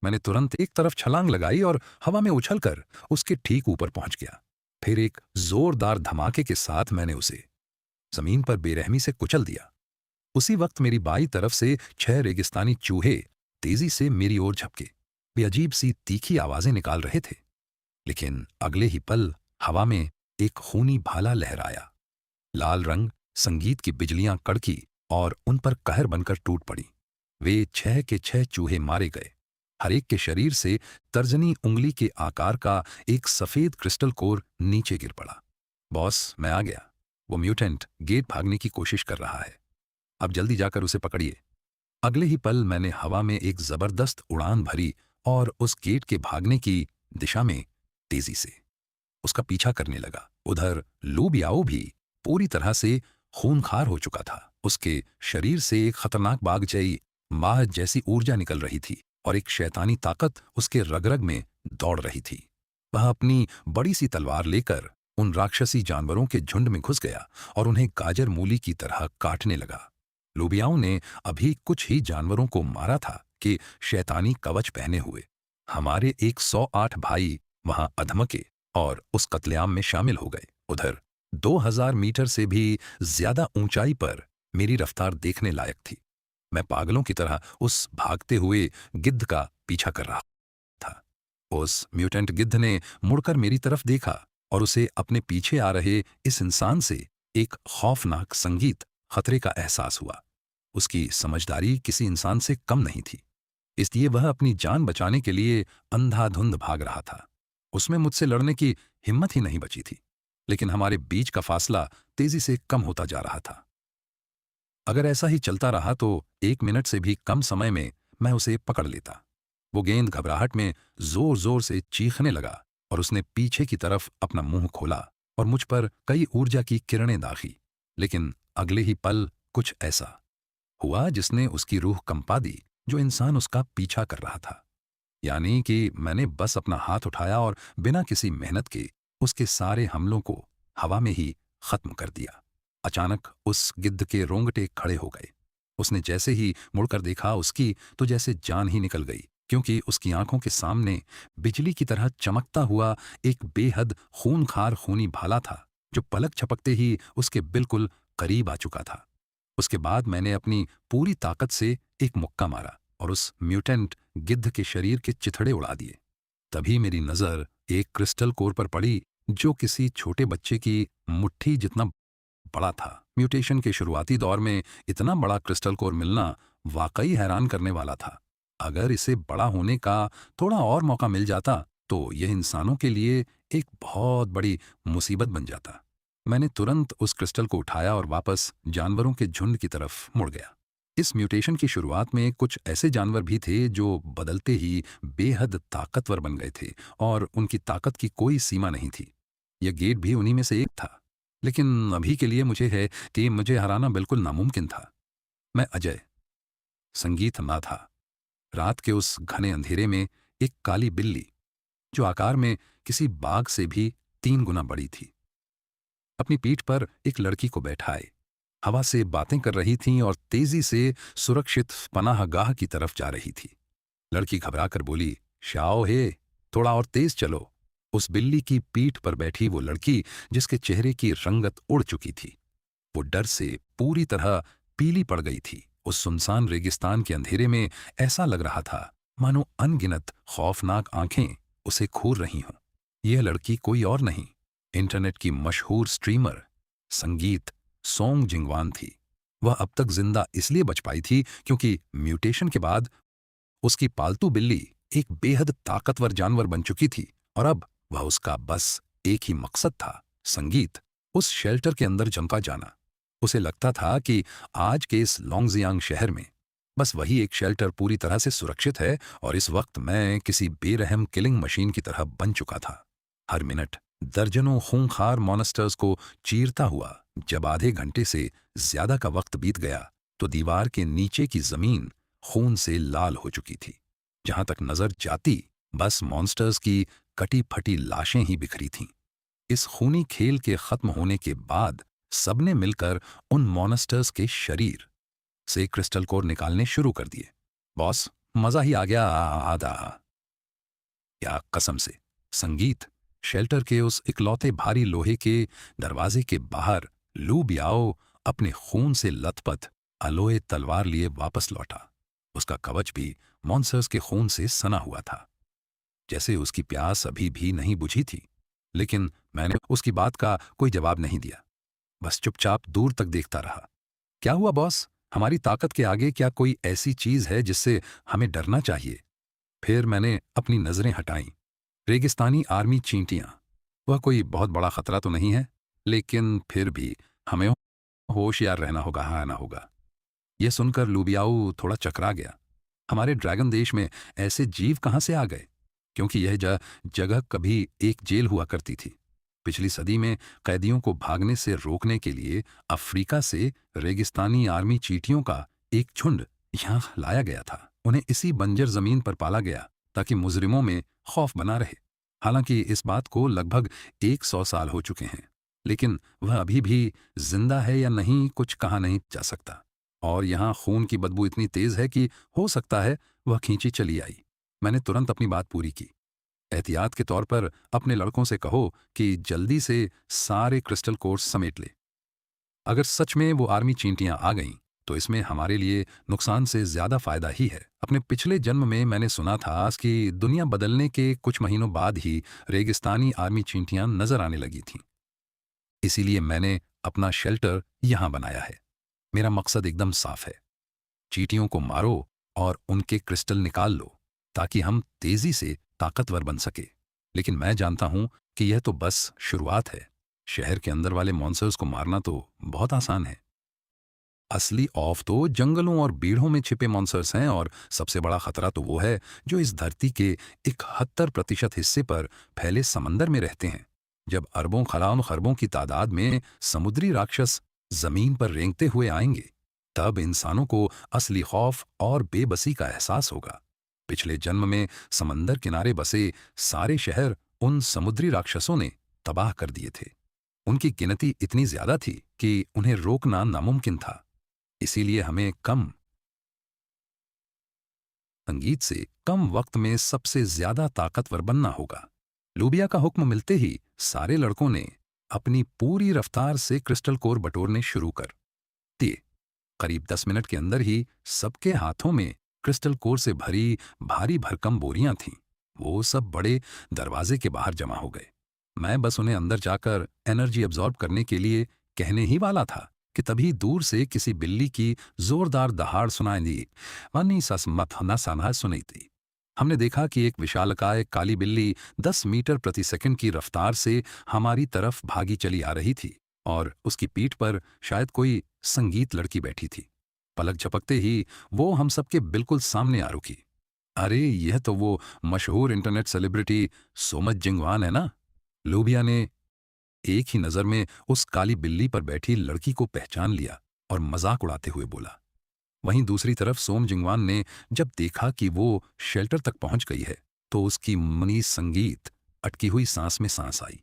मैंने तुरंत एक तरफ छलांग लगाई और हवा में उछलकर उसके ठीक ऊपर पहुंच गया। फिर एक जोरदार धमाके के साथ मैंने उसे जमीन पर बेरहमी से कुचल दिया। उसी वक्त मेरी बाईं तरफ से 6 रेगिस्तानी चूहे तेजी से मेरी ओर झपके। वे अजीब सी तीखी आवाजें निकाल रहे थे, लेकिन अगले ही पल हवा में एक खूनी भाला लहराया। लाल रंग संगीत की बिजलियां कड़की और उन पर कहर बनकर टूट पड़ी। वे 6 के 6 चूहे मारे गए। हर एक के शरीर से तर्जनी उंगली के आकार का एक सफेद क्रिस्टल कोर नीचे गिर पड़ा। बॉस, मैं आ गया। वो म्यूटेंट गेट भागने की कोशिश कर रहा है। अब जल्दी जाकर उसे पकड़िए। अगले ही पल मैंने हवा में एक जबरदस्त उड़ान भरी और उस गेट के भागने की दिशा में तेजी से उसका पीछा करने लगा। उधर लू बियाओ भी पूरी तरह से खूनखार हो चुका था। उसके शरीर से एक खतरनाक बाघ माह जैसी ऊर्जा निकल रही थी और एक शैतानी ताकत उसके रग-रग में दौड़ रही थी। वह अपनी बड़ी सी तलवार लेकर उन राक्षसी जानवरों के झुंड में घुस गया और उन्हें गाजर मूली की तरह काटने लगा। लोबियाओं ने अभी कुछ ही जानवरों को मारा था कि शैतानी कवच पहने हुए हमारे 108 भाई वहां अधमके और उस कत्लेआम में शामिल हो गए। उधर 2000 मीटर से भी ज्यादा ऊंचाई पर मेरी रफ्तार देखने लायक थी। मैं पागलों की तरह उस भागते हुए गिद्ध का पीछा कर रहा था। उस म्यूटेंट गिद्ध ने मुड़कर मेरी तरफ देखा और उसे अपने पीछे आ रहे इस इंसान से एक खौफनाक संगीत खतरे का एहसास हुआ। उसकी समझदारी किसी इंसान से कम नहीं थी, इसलिए वह अपनी जान बचाने के लिए अंधाधुंध भाग रहा था। उसमें मुझसे लड़ने की हिम्मत ही नहीं बची थी, लेकिन हमारे बीच का फासला तेजी से कम होता जा रहा था। अगर ऐसा ही चलता रहा तो 1 मिनट से भी कम समय में मैं उसे पकड़ लेता। वो गेंद घबराहट में जोर जोर से चीखने लगा और उसने पीछे की तरफ अपना मुंह खोला और मुझ पर कई ऊर्जा की किरणें दागी। लेकिन अगले ही पल कुछ ऐसा हुआ जिसने उसकी रूह कंपा दी, जो इंसान उसका पीछा कर रहा था। यानी कि मैंने बस अपना हाथ उठाया और बिना किसी मेहनत के उसके सारे हमलों को हवा में ही खत्म कर दिया। अचानक उस गिद्ध के रोंगटे खड़े हो गए। उसने जैसे ही मुड़कर देखा उसकी तो जैसे जान ही निकल गई, क्योंकि उसकी आंखों के सामने बिजली की तरह चमकता हुआ एक बेहद खूनखार खूनी भाला था, जो पलक झपकते ही उसके बिल्कुल करीब आ चुका था। उसके बाद मैंने अपनी पूरी ताकत से एक मुक्का मारा और उस म्यूटेंट गिद्ध के शरीर के चिथड़े उड़ा दिए। तभी मेरी नज़र एक क्रिस्टल कोर पर पड़ी, जो किसी छोटे बच्चे की मुट्ठी जितना बड़ा था। म्यूटेशन के शुरुआती दौर में इतना बड़ा क्रिस्टल कोर मिलना वाकई हैरान करने वाला था। अगर इसे बड़ा होने का थोड़ा और मौका मिल जाता तो यह इंसानों के लिए एक बहुत बड़ी मुसीबत बन जाता। मैंने तुरंत उस क्रिस्टल को उठाया और वापस जानवरों के झुंड की तरफ मुड़ गया। इस म्यूटेशन की शुरुआत में कुछ ऐसे जानवर भी थे जो बदलते ही बेहद ताकतवर बन गए थे और उनकी ताकत की कोई सीमा नहीं थी। यह गेट भी उन्हीं में से एक था। लेकिन अभी के लिए मुझे है कि मुझे हराना बिल्कुल नामुमकिन था। मैं अजय, संगीत ना था। रात के उस घने अंधेरे में एक काली बिल्ली, जो आकार में किसी बाघ से भी 3 गुना बड़ी थी, अपनी पीठ पर एक लड़की को बैठाए हवा से बातें कर रही थी और तेजी से सुरक्षित पनाहगाह की तरफ जा रही थी। लड़की घबराकर बोली, शाओ हे, थोड़ा और तेज चलो। उस बिल्ली की पीठ पर बैठी वो लड़की, जिसके चेहरे की रंगत उड़ चुकी थी, वो डर से पूरी तरह पीली पड़ गई थी। उस सुनसान रेगिस्तान के अंधेरे में ऐसा लग रहा था मानो अनगिनत खौफनाक आंखें उसे घूर रही हों। यह लड़की कोई और नहीं, इंटरनेट की मशहूर स्ट्रीमर संगीत सोंग जिंगवान थी। वह अब तक जिंदा इसलिए बच पाई थी क्योंकि म्यूटेशन के बाद उसकी पालतू बिल्ली एक बेहद ताकतवर जानवर बन चुकी थी और अब वह उसका बस एक ही मकसद था, संगीत, उस शेल्टर के अंदर जंपा जाना। उसे लगता था कि आज के इस लोंगजियांग शहर में बस वही एक शेल्टर पूरी तरह से सुरक्षित है और इस वक्त मैं किसी बेरहम किलिंग मशीन की तरह बन चुका था। हर मिनट दर्जनों खूंखार मॉन्स्टर्स को चीरता हुआ जब आधे घंटे से ज्यादा का वक्त बीत गया तो दीवार के नीचे की जमीन खून से लाल हो चुकी थी। जहां तक नजर जाती बस मॉन्स्टर्स की कटी फटी लाशें ही बिखरी थीं। इस खूनी खेल के खत्म होने के बाद सबने मिलकर उन मॉन्स्टर्स के शरीर से क्रिस्टल कोर निकालने शुरू कर दिए। बॉस, मजा ही आ गया आधा। या कसम से, संगीत शेल्टर के उस इकलौते भारी लोहे के दरवाजे के बाहर लू बियाओ अपने खून से लथपथ अलोए तलवार लिए वापस लौटा। उसका कवच भी मॉन्स्टर्स के खून से सना हुआ था, जैसे उसकी प्यास अभी भी नहीं बुझी थी। लेकिन मैंने उसकी बात का कोई जवाब नहीं दिया, बस चुपचाप दूर तक देखता रहा। क्या हुआ बॉस? हमारी ताकत के आगे क्या कोई ऐसी चीज है जिससे हमें डरना चाहिए? फिर मैंने अपनी नजरें हटाईं। रेगिस्तानी आर्मी चींटियां, वह कोई बहुत बड़ा खतरा तो नहीं है, लेकिन फिर भी हमें होशियार रहना होगा, हाँ ना होगा। यह सुनकर लुबियाऊ थोड़ा चकरा गया। हमारे ड्रैगन देश में ऐसे जीव कहाँ से आ गए? क्योंकि यह जगह कभी एक जेल हुआ करती थी। पिछली सदी में कैदियों को भागने से रोकने के लिए अफ्रीका से रेगिस्तानी आर्मी चींटियों का एक झुंड यहाँ लाया गया था। उन्हें इसी बंजर जमीन पर पाला गया ताकि मुजरिमों में खौफ बना रहे। हालांकि इस बात को लगभग 100 साल हो चुके हैं, लेकिन वह अभी भी जिंदा है या नहीं कुछ कहा नहीं जा सकता। और यहाँ खून की बदबू इतनी तेज है कि हो सकता है वह खींची चली आई। मैंने तुरंत अपनी बात पूरी की। एहतियात के तौर पर अपने लड़कों से कहो कि जल्दी से सारे क्रिस्टल कोर्स समेट ले। अगर सच में वो आर्मी चींटियां आ गईं तो इसमें हमारे लिए नुकसान से ज्यादा फायदा ही है। अपने पिछले जन्म में मैंने सुना था कि दुनिया बदलने के कुछ महीनों बाद ही रेगिस्तानी आर्मी चींटियां नजर आने लगी थीं। इसीलिए मैंने अपना शेल्टर यहां बनाया है। मेरा मकसद एकदम साफ है, चींटियों को मारो और उनके क्रिस्टल निकाल लो ताकि हम तेजी से ताकतवर बन सके। लेकिन मैं जानता हूं कि यह तो बस शुरुआत है। शहर के अंदर वाले मॉन्स्टर्स को मारना तो बहुत आसान है। असली खौफ तो जंगलों और बीड़ों में छिपे मॉन्स्टर्स हैं, और सबसे बड़ा खतरा तो वो है जो इस धरती के 71% हिस्से पर फैले समंदर में रहते हैं। जब अरबों खलान खरबों की तादाद में समुद्री राक्षस जमीन पर रेंगते हुए आएंगे, तब इंसानों को असली खौफ और बेबसी का एहसास होगा। पिछले जन्म में समंदर किनारे बसे सारे शहर उन समुद्री राक्षसों ने तबाह कर दिए थे। उनकी गिनती इतनी ज्यादा थी कि उन्हें रोकना नामुमकिन था। इसीलिए हमें कम संगीत से कम वक्त में सबसे ज्यादा ताकतवर बनना होगा। लूबिया का हुक्म मिलते ही सारे लड़कों ने अपनी पूरी रफ्तार से क्रिस्टल कोर बटोरने शुरू कर दिए। करीब 10 मिनट के अंदर ही सबके हाथों में क्रिस्टल कोर से भरी भारी भरकम बोरियां थीं। वो सब बड़े दरवाजे के बाहर जमा हो गए। मैं बस उन्हें अंदर जाकर एनर्जी अब्जॉर्ब करने के लिए कहने ही वाला था कि तभी दूर से किसी बिल्ली की जोरदार दहाड़ सुनाई दी। वनी ससमत न साना सुनी थी। हमने देखा कि एक विशालकाय काली बिल्ली 10 मीटर प्रति सेकंड की रफ्तार से हमारी तरफ भागी चली आ रही थी, और उसकी पीठ पर शायद कोई संगीत लड़की बैठी थी। पलक झपकते ही वो हम सबके बिल्कुल सामने आ रुकी। अरे, यह तो वो मशहूर इंटरनेट सेलिब्रिटी सोमत जिंगवान है ना। लूबिया ने एक ही नजर में उस काली बिल्ली पर बैठी लड़की को पहचान लिया और मजाक उड़ाते हुए बोला। वहीं दूसरी तरफ सोम जिंगवान ने जब देखा कि वो शेल्टर तक पहुंच गई है, तो उसकी मनी संगीत अटकी हुई सांस में सांस आई।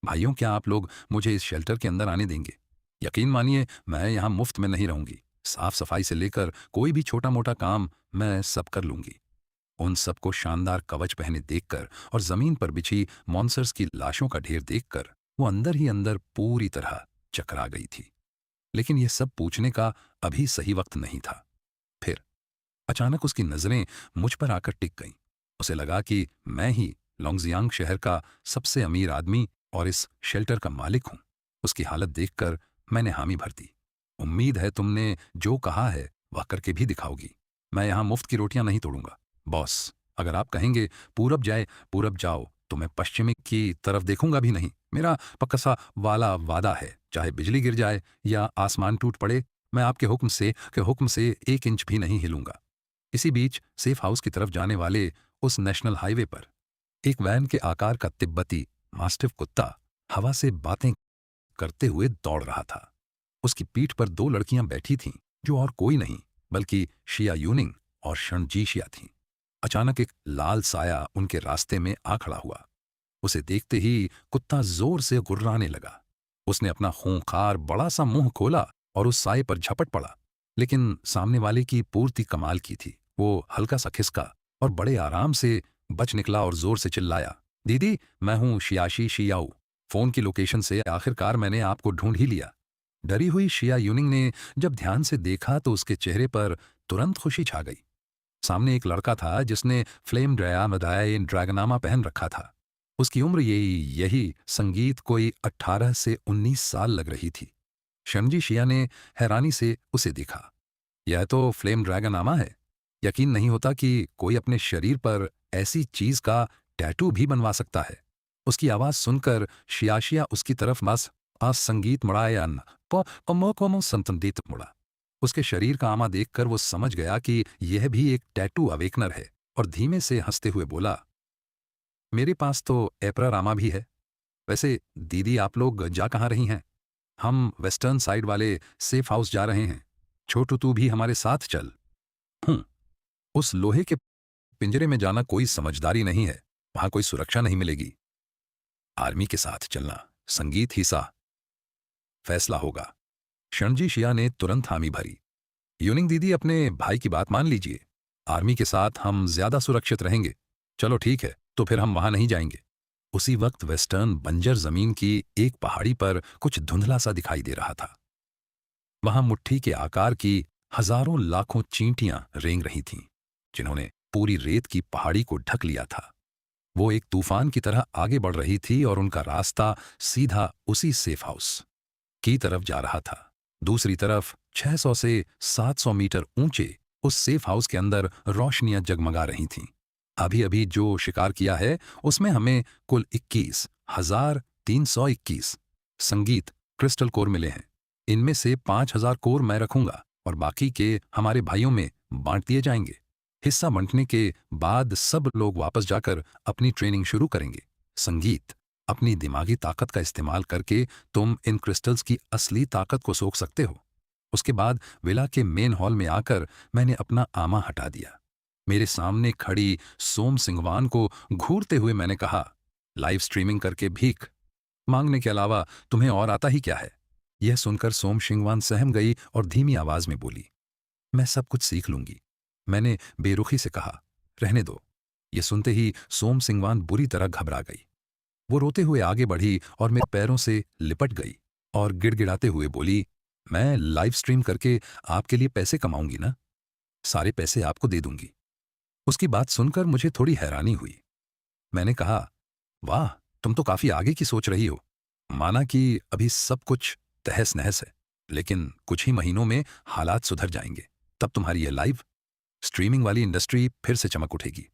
भाइयों, क्या आप लोग मुझे इस शेल्टर के अंदर आने देंगे? यकीन मानिए, मैं यहां मुफ्त में नहीं रहूंगी। साफ सफाई से लेकर कोई भी छोटा मोटा काम मैं सब कर लूंगी। उन सबको शानदार कवच पहने देखकर और जमीन पर बिछी मॉन्स्टर्स की लाशों का ढेर देखकर वो अंदर ही अंदर पूरी तरह चकरा गई थी। लेकिन यह सब पूछने का अभी सही वक्त नहीं था। फिर अचानक उसकी नजरें मुझ पर आकर टिक गईं। उसे लगा कि मैं ही लोंगजियांग शहर का सबसे अमीर आदमी और इस शेल्टर का मालिक हूं। उसकी हालत देखकर मैंने हामी भर दी। उम्मीद है तुमने जो कहा है वह करके भी दिखाओगी। मैं यहां मुफ्त की रोटियां नहीं तोड़ूंगा। बॉस, अगर आप कहेंगे पूरब जाओ, तो मैं पश्चिमी की तरफ देखूंगा भी नहीं। मेरा पक्का सा वाला वादा है, चाहे बिजली गिर जाए या आसमान टूट पड़े, मैं आपके हुक्म से 1 इंच भी नहीं हिलूंगा। इसी बीच सेफ हाउस की तरफ जाने वाले उस नेशनल हाईवे पर एक वैन के आकार का तिब्बती मास्टिफ कुत्ता हवा से बातें करते हुए दौड़ रहा था। उसकी पीठ पर 2 लड़कियां बैठी थीं, जो और कोई नहीं बल्कि शिया यूनिंग और शनजीशिया थीं। अचानक एक लाल साया उनके रास्ते में आ खड़ा हुआ। उसे देखते ही कुत्ता जोर से गुर्राने लगा। उसने अपना खूंखार बड़ा सा मुंह खोला और उस साए पर झपट पड़ा। लेकिन सामने वाले की पूर्ति कमाल की थी। वो हल्का सा खिसका और बड़े आराम से बच निकला और जोर से चिल्लाया, दीदी, मैं हूं शियाशी शियाऊ। फोन की लोकेशन से आखिरकार मैंने आपको ढूंढ ही लिया। डरी हुई शिया यूनिंग ने जब ध्यान से देखा तो उसके चेहरे पर तुरंत खुशी छा गई। सामने एक लड़का था जिसने फ्लेम ड्रैगनामा पहन रखा था। उसकी उम्र यही संगीत कोई 18 से 19 साल लग रही थी। शनजी शिया ने हैरानी से उसे देखा। यह तो फ्लेम ड्रैगनामा है। यकीन नहीं होता कि कोई अपने शरीर पर ऐसी चीज का टैटू भी बनवा सकता है। उसकी आवाज सुनकर शियाशिया उसकी तरफ बस संगीत मुड़ायन संतंदित मुड़ा। उसके शरीर का आमा देखकर वो समझ गया कि यह भी एक टैटू अवेकनर है, और धीमे से हंसते हुए बोला, मेरे पास तो एपरा रामा भी है। वैसे दीदी, आप लोग जा कहाँ रही हैं? हम वेस्टर्न साइड वाले सेफ हाउस जा रहे हैं। छोटू, तू भी हमारे साथ चल। उस लोहे के पिंजरे में जाना कोई समझदारी नहीं है। वहां कोई सुरक्षा नहीं मिलेगी। आर्मी के साथ चलना संगीत ही सा फैसला होगा। शनजी शिया ने तुरंत हामी भरी। यूनिंग दीदी, अपने भाई की बात मान लीजिए। आर्मी के साथ हम ज्यादा सुरक्षित रहेंगे। चलो ठीक है, तो फिर हम वहां नहीं जाएंगे। उसी वक्त वेस्टर्न बंजर जमीन की एक पहाड़ी पर कुछ धुंधला सा दिखाई दे रहा था। वहां मुट्ठी के आकार की हजारों लाखों चींटियां रेंग रही थीं, जिन्होंने पूरी रेत की पहाड़ी को ढक लिया था। वो एक तूफान की तरह आगे बढ़ रही थी और उनका रास्ता सीधा उसी सेफ हाउस की तरफ जा रहा था। दूसरी तरफ 600 से 700 मीटर ऊंचे उस सेफ हाउस के अंदर रोशनियां जगमगा रही थीं। अभी अभी जो शिकार किया है उसमें हमें कुल 21,321 संगीत क्रिस्टल कोर मिले हैं। इनमें से 5,000 कोर मैं रखूंगा और बाकी के हमारे भाइयों में बांट दिए जाएंगे। हिस्सा बांटने के बाद सब लोग वापस जाकर अपनी ट्रेनिंग शुरू करेंगे। संगीत, अपनी दिमागी ताकत का इस्तेमाल करके तुम इन क्रिस्टल्स की असली ताकत को सोख सकते हो। उसके बाद विला के मेन हॉल में आकर मैंने अपना आमा हटा दिया। मेरे सामने खड़ी सोम सिंगवान को घूरते हुए मैंने कहा, लाइव स्ट्रीमिंग करके भीख मांगने के अलावा तुम्हें और आता ही क्या है? यह सुनकर सोम सिंगवान सहम गई और धीमी आवाज में बोली, मैं सब कुछ सीख लूंगी। मैंने बेरुखी से कहा, रहने दो। ये सुनते ही सोम सिंगवान बुरी तरह घबरा गई। वो रोते हुए आगे बढ़ी और मेरे पैरों से लिपट गई और गिड़गिड़ाते हुए बोली, मैं लाइव स्ट्रीम करके आपके लिए पैसे कमाऊंगी ना, सारे पैसे आपको दे दूंगी। उसकी बात सुनकर मुझे थोड़ी हैरानी हुई। मैंने कहा, वाह, तुम तो काफी आगे की सोच रही हो। माना कि अभी सब कुछ तहस नहस है, लेकिन कुछ ही महीनों में हालात सुधर जाएंगे। तब तुम्हारी यह लाइव स्ट्रीमिंग वाली इंडस्ट्री फिर से चमक उठेगी।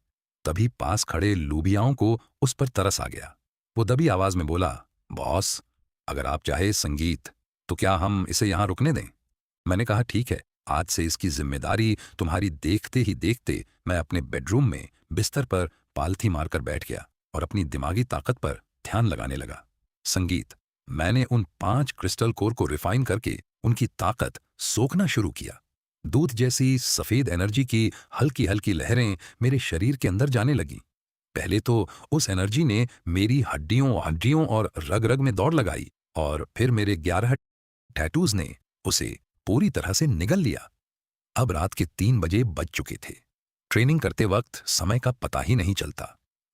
तभी पास खड़े लूबियाओं को उस पर तरस आ गया। वो दबी आवाज में बोला, बॉस, अगर आप चाहे संगीत, तो क्या हम इसे यहां रुकने दें? मैंने कहा, ठीक है, आज से इसकी जिम्मेदारी तुम्हारी। देखते ही देखते मैं अपने बेडरूम में बिस्तर पर पालथी मारकर बैठ गया और अपनी दिमागी ताकत पर ध्यान लगाने लगा। संगीत, मैंने उन 5 क्रिस्टल कोर को रिफाइन करके उनकी ताकत सोखना शुरू किया। दूध जैसी सफेद एनर्जी की हल्की हल्की लहरें मेरे शरीर के अंदर जाने लगीं। पहले तो उस एनर्जी ने मेरी हड्डियों हड्डियों और रग रग में दौड़ लगाई और फिर मेरे 11 टैटूज ने उसे पूरी तरह से निगल लिया। अब रात के 3 बजे बज चुके थे। ट्रेनिंग करते वक्त समय का पता ही नहीं चलता।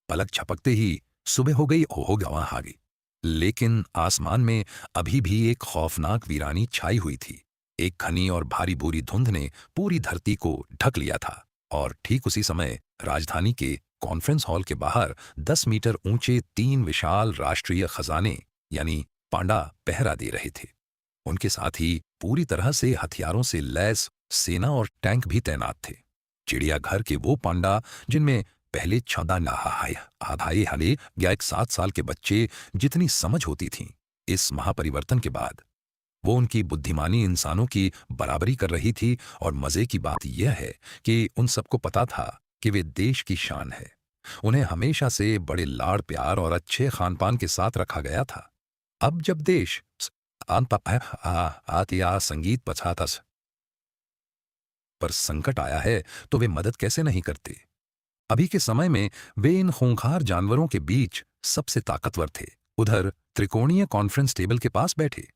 पलक झपकते ही सुबह हो गई, ओहो गवाह आ गई। लेकिन आसमान में अभी भी एक खौफनाक वीरानी छाई हुई थी। एक घनी और भारी भूरी धुंध ने पूरी धरती को ढक लिया था और ठीक उसी समय राजधानी के कॉन्फ्रेंस हॉल के बाहर 10 मीटर ऊंचे 3 विशाल राष्ट्रीय खजाने यानी पांडा पहरा दे रहे थे। उनके साथ ही पूरी तरह से हथियारों से लैस सेना और टैंक भी तैनात थे। चिड़ियाघर के वो पांडा जिनमें पहले 14 आधाए हले या एक 7 साल के बच्चे जितनी समझ होती थी, इस महापरिवर्तन के बाद वो उनकी बुद्धिमानी इंसानों की बराबरी कर रही थी। और मजे की बात यह है कि उन सबको पता था कि वे देश की शान है। उन्हें हमेशा से बड़े लाड़ प्यार और अच्छे खानपान के साथ रखा गया था। अब जब देश आतिया संगीत पछातस पर संकट आया है तो वे मदद कैसे नहीं करते। अभी के समय में वे इन खूंखार जानवरों के बीच सबसे ताकतवर थे। उधर त्रिकोणीय कॉन्फ्रेंस टेबल के पास बैठे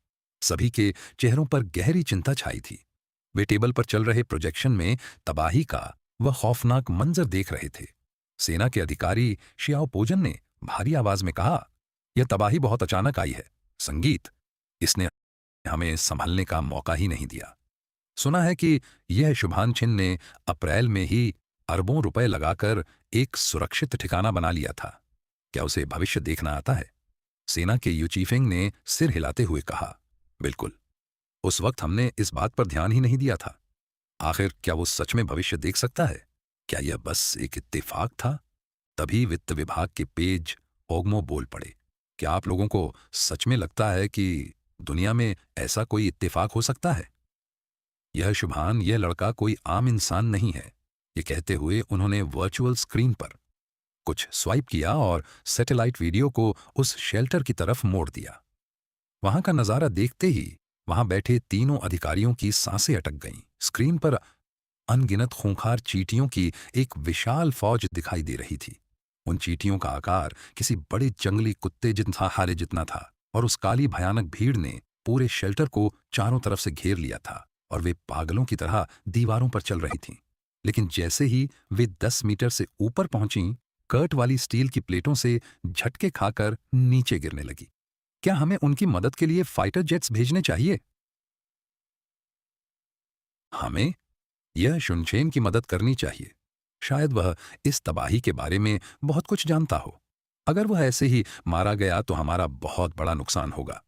सभी के चेहरों पर गहरी चिंता छाई थी। वे टेबल पर चल रहे प्रोजेक्शन में तबाही का वह खौफनाक मंजर देख रहे थे। सेना के अधिकारी शियाओ पोजन ने भारी आवाज में कहा, यह तबाही बहुत अचानक आई है संगीत, इसने हमें संभलने का मौका ही नहीं दिया। सुना है कि यह शुभानछिन ने अप्रैल में ही अरबों रुपए लगाकर एक सुरक्षित ठिकाना बना लिया था। क्या उसे भविष्य देखना आता है? सेना के यूचीफिंग ने सिर हिलाते हुए कहा, बिल्कुल, उस वक्त हमने इस बात पर ध्यान ही नहीं दिया था। आखिर क्या वो सच में भविष्य देख सकता है? क्या यह बस एक इत्तेफाक था? तभी वित्त विभाग के पेज ओगमो बोल पड़े, क्या आप लोगों को सच में लगता है कि दुनिया में ऐसा कोई इत्तेफाक हो सकता है? यह शुभान, यह लड़का कोई आम इंसान नहीं है। ये कहते हुए उन्होंने वर्चुअल स्क्रीन पर कुछ स्वाइप किया और सैटेलाइट वीडियो को उस शेल्टर की तरफ मोड़ दिया। वहां का नजारा देखते ही वहां बैठे तीनों अधिकारियों की सांसें अटक गईं। स्क्रीन पर अनगिनत खूंखार चींटियों की एक विशाल फौज दिखाई दे रही थी। उन चींटियों का आकार किसी बड़े जंगली कुत्ते जितना था और उस काली भयानक भीड़ ने पूरे शेल्टर को चारों तरफ से घेर लिया था और वे पागलों की तरह दीवारों पर चल रही थीं। लेकिन जैसे ही वे 10 मीटर से ऊपर पहुंचीं, कर्ट वाली स्टील की प्लेटों से झटके खाकर नीचे गिरने लगी। क्या हमें उनकी मदद के लिए फाइटर जेट्स भेजने चाहिए? हमें यह शुनशेन की मदद करनी चाहिए। शायद वह इस तबाही के बारे में बहुत कुछ जानता हो। अगर वह ऐसे ही मारा गया तो हमारा बहुत बड़ा नुकसान होगा।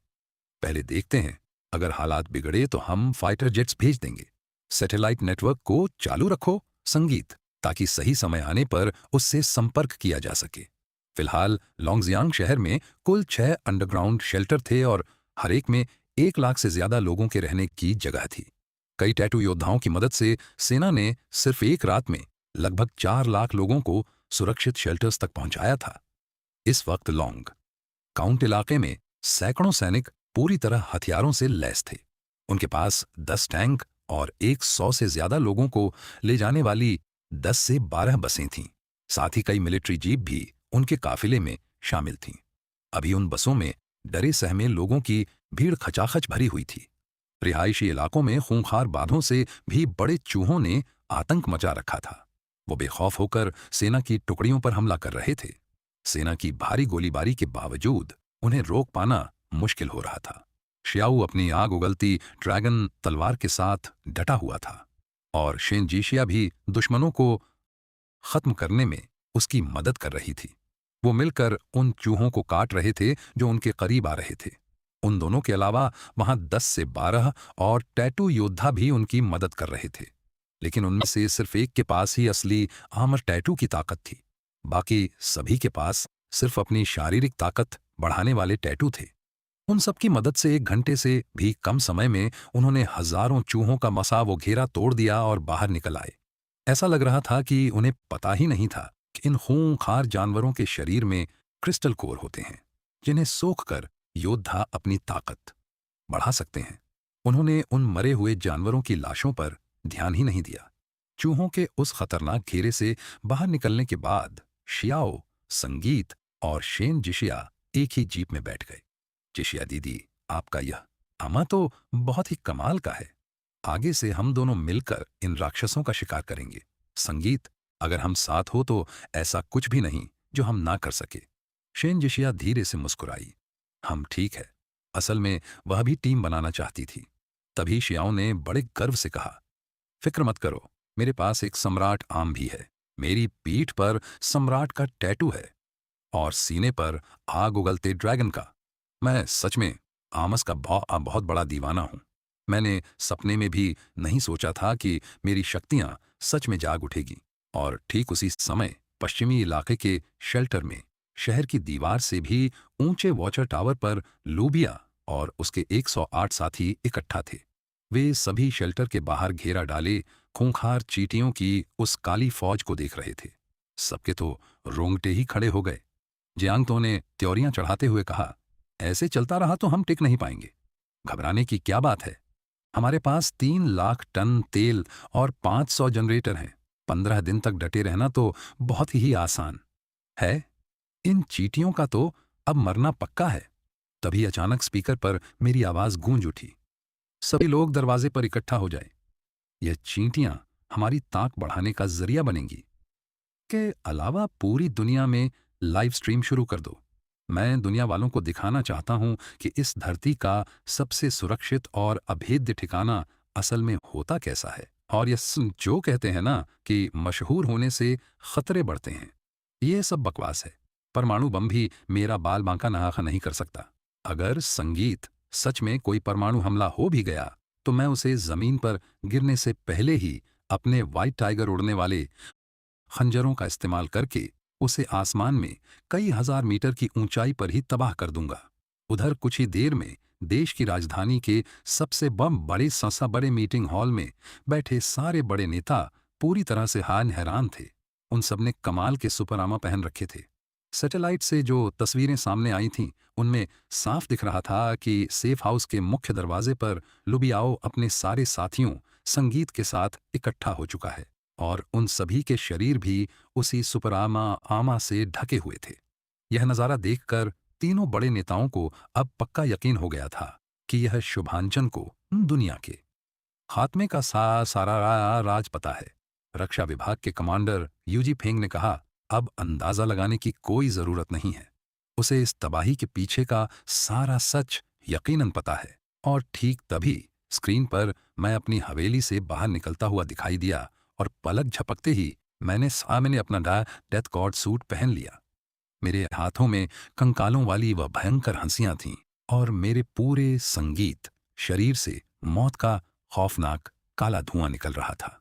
पहले देखते हैं, अगर हालात बिगड़े तो हम फाइटर जेट्स भेज देंगे। सैटेलाइट नेटवर्क को चालू रखो संगीत, ताकि सही समय आने पर उससे संपर्क किया जा सके। फिलहाल लॉन्गजियांग शहर में कुल 6 अंडरग्राउंड शेल्टर थे और हर एक में 1 लाख से ज्यादा लोगों के रहने की जगह थी। कई टैटू योद्धाओं की मदद से सेना ने सिर्फ एक रात में लगभग 4 लाख लोगों को सुरक्षित शेल्टर्स तक पहुंचाया था। इस वक्त लॉन्ग काउंट इलाके में सैकड़ों सैनिक पूरी तरह हथियारों से लैस थे। उनके पास 10 टैंक और 100 से ज्यादा लोगों को ले जाने वाली 10 से 12 बसें थीं। साथ ही कई मिलिट्री जीप भी उनके काफिले में शामिल थीं। अभी उन बसों में डरे सहमे लोगों की भीड़ खचाखच भरी हुई थी। रिहायशी इलाकों में खूंखार बांधों से भी बड़े चूहों ने आतंक मचा रखा था। वो बेखौफ होकर सेना की टुकड़ियों पर हमला कर रहे थे। सेना की भारी गोलीबारी के बावजूद उन्हें रोक पाना मुश्किल हो रहा था। शियाओ अपनी आग उगलती ड्रैगन तलवार के साथ डटा हुआ था और शेनजीशिया भी दुश्मनों को खत्म करने में उसकी मदद कर रही थी। वो मिलकर उन चूहों को काट रहे थे जो उनके करीब आ रहे थे। उन दोनों के अलावा वहां 10 से 12 और टैटू योद्धा भी उनकी मदद कर रहे थे, लेकिन उनमें से सिर्फ एक के पास ही असली आर्मर टैटू की ताकत थी। बाकी सभी के पास सिर्फ अपनी शारीरिक ताकत बढ़ाने वाले टैटू थे। उन सबकी मदद से 1 घंटे से भी कम समय में उन्होंने हजारों चूहों का मसा वो घेरा तोड़ दिया और बाहर निकल आए। ऐसा लग रहा था कि उन्हें पता ही नहीं था कि इन खूंखार जानवरों के शरीर में क्रिस्टल कोर होते हैं, जिन्हें सोखकर योद्धा अपनी ताकत बढ़ा सकते हैं। उन्होंने उन मरे हुए जानवरों की लाशों पर ध्यान ही नहीं दिया। चूहों के उस खतरनाक घेरे से बाहर निकलने के बाद शियाओ, संगीत और शेन जिशिया एक ही जीप में बैठ गए। जिशिया दीदी, आपका यह आमा तो बहुत ही कमाल का है। आगे से हम दोनों मिलकर इन राक्षसों का शिकार करेंगे। संगीत, अगर हम साथ हो तो ऐसा कुछ भी नहीं जो हम ना कर सके। शेन जिशिया धीरे से मुस्कुराई। हम ठीक है। असल में वह भी टीम बनाना चाहती थी। तभी शियाओ ने बड़े गर्व से कहा, फिक्र मत करो, मेरे पास एक सम्राट आम भी है। मेरी पीठ पर सम्राट का टैटू है और सीने पर आग उगलते ड्रैगन का। मैं सच में आमस का बहुत बड़ा दीवाना हूं। मैंने सपने में भी नहीं सोचा था कि मेरी शक्तियां सच में जाग उठेगी। और ठीक उसी समय पश्चिमी इलाके के शेल्टर में शहर की दीवार से भी ऊंचे वॉचर टावर पर लूबिया और उसके 108 साथी इकट्ठा थे। वे सभी शेल्टर के बाहर घेरा डाले खूंखार चींटियों की उस काली फौज को देख रहे थे। सबके तो रोंगटे ही खड़े हो गए। जियांगतो ने त्योरियां चढ़ाते हुए कहा, ऐसे चलता रहा तो हम टिक नहीं पाएंगे। घबराने की क्या बात है? हमारे पास 3 लाख टन तेल और 500 जनरेटर हैं। 15 दिन तक डटे रहना तो बहुत ही आसान है। इन चींटियों का तो अब मरना पक्का है। तभी अचानक स्पीकर पर मेरी आवाज गूंज उठी, सभी लोग दरवाजे पर इकट्ठा हो जाए। यह चींटियां हमारी ताक बढ़ाने का जरिया बनेंगी। के अलावा पूरी दुनिया में लाइव स्ट्रीम शुरू कर दो। मैं दुनिया वालों को दिखाना चाहता हूं कि इस धरती का सबसे सुरक्षित और अभेद्य ठिकाना असल में होता कैसा है। और ये जो कहते हैं ना कि मशहूर होने से खतरे बढ़ते हैं, ये सब बकवास है। परमाणु बम भी मेरा बाल बांका नहाका नहीं कर सकता। अगर संगीत सच में कोई परमाणु हमला हो भी गया तो मैं उसे जमीन पर गिरने से पहले ही अपने व्हाइट टाइगर उड़ने वाले खंजरों का इस्तेमाल करके उसे आसमान में कई हजार मीटर की ऊंचाई पर ही तबाह कर दूंगा। उधर कुछ ही देर में देश की राजधानी के सबसे बड़े मीटिंग हॉल में बैठे सारे बड़े नेता पूरी तरह से हैरान थे। उन सबने कमाल के सुपरनामा पहन रखे थे। सैटेलाइट से जो तस्वीरें सामने आई थीं उनमें साफ दिख रहा था कि सेफ हाउस के मुख्य दरवाजे पर लुबियाओ अपने सारे साथियों संगीत के साथ इकट्ठा हो चुका है और उन सभी के शरीर भी उसी आमा से ढके हुए थे। यह नज़ारा देखकर तीनों बड़े नेताओं को अब पक्का यकीन हो गया था कि यह शुभांचन को दुनिया के खात्मे का सारा राज पता है। रक्षा विभाग के कमांडर यूजी फेंग ने कहा, अब अंदाजा लगाने की कोई जरूरत नहीं है। उसे इस तबाही के पीछे का सारा सच यकीनन पता है। और ठीक तभी स्क्रीन पर मैं अपनी हवेली से बाहर निकलता हुआ दिखाई दिया और पलक झपकते ही मैंने अपना डेथ गॉड सूट पहन लिया। मेरे हाथों में कंकालों वाली वह भयंकर हंसियां थीं और मेरे पूरे संगीत शरीर से मौत का खौफनाक काला धुआं निकल रहा था।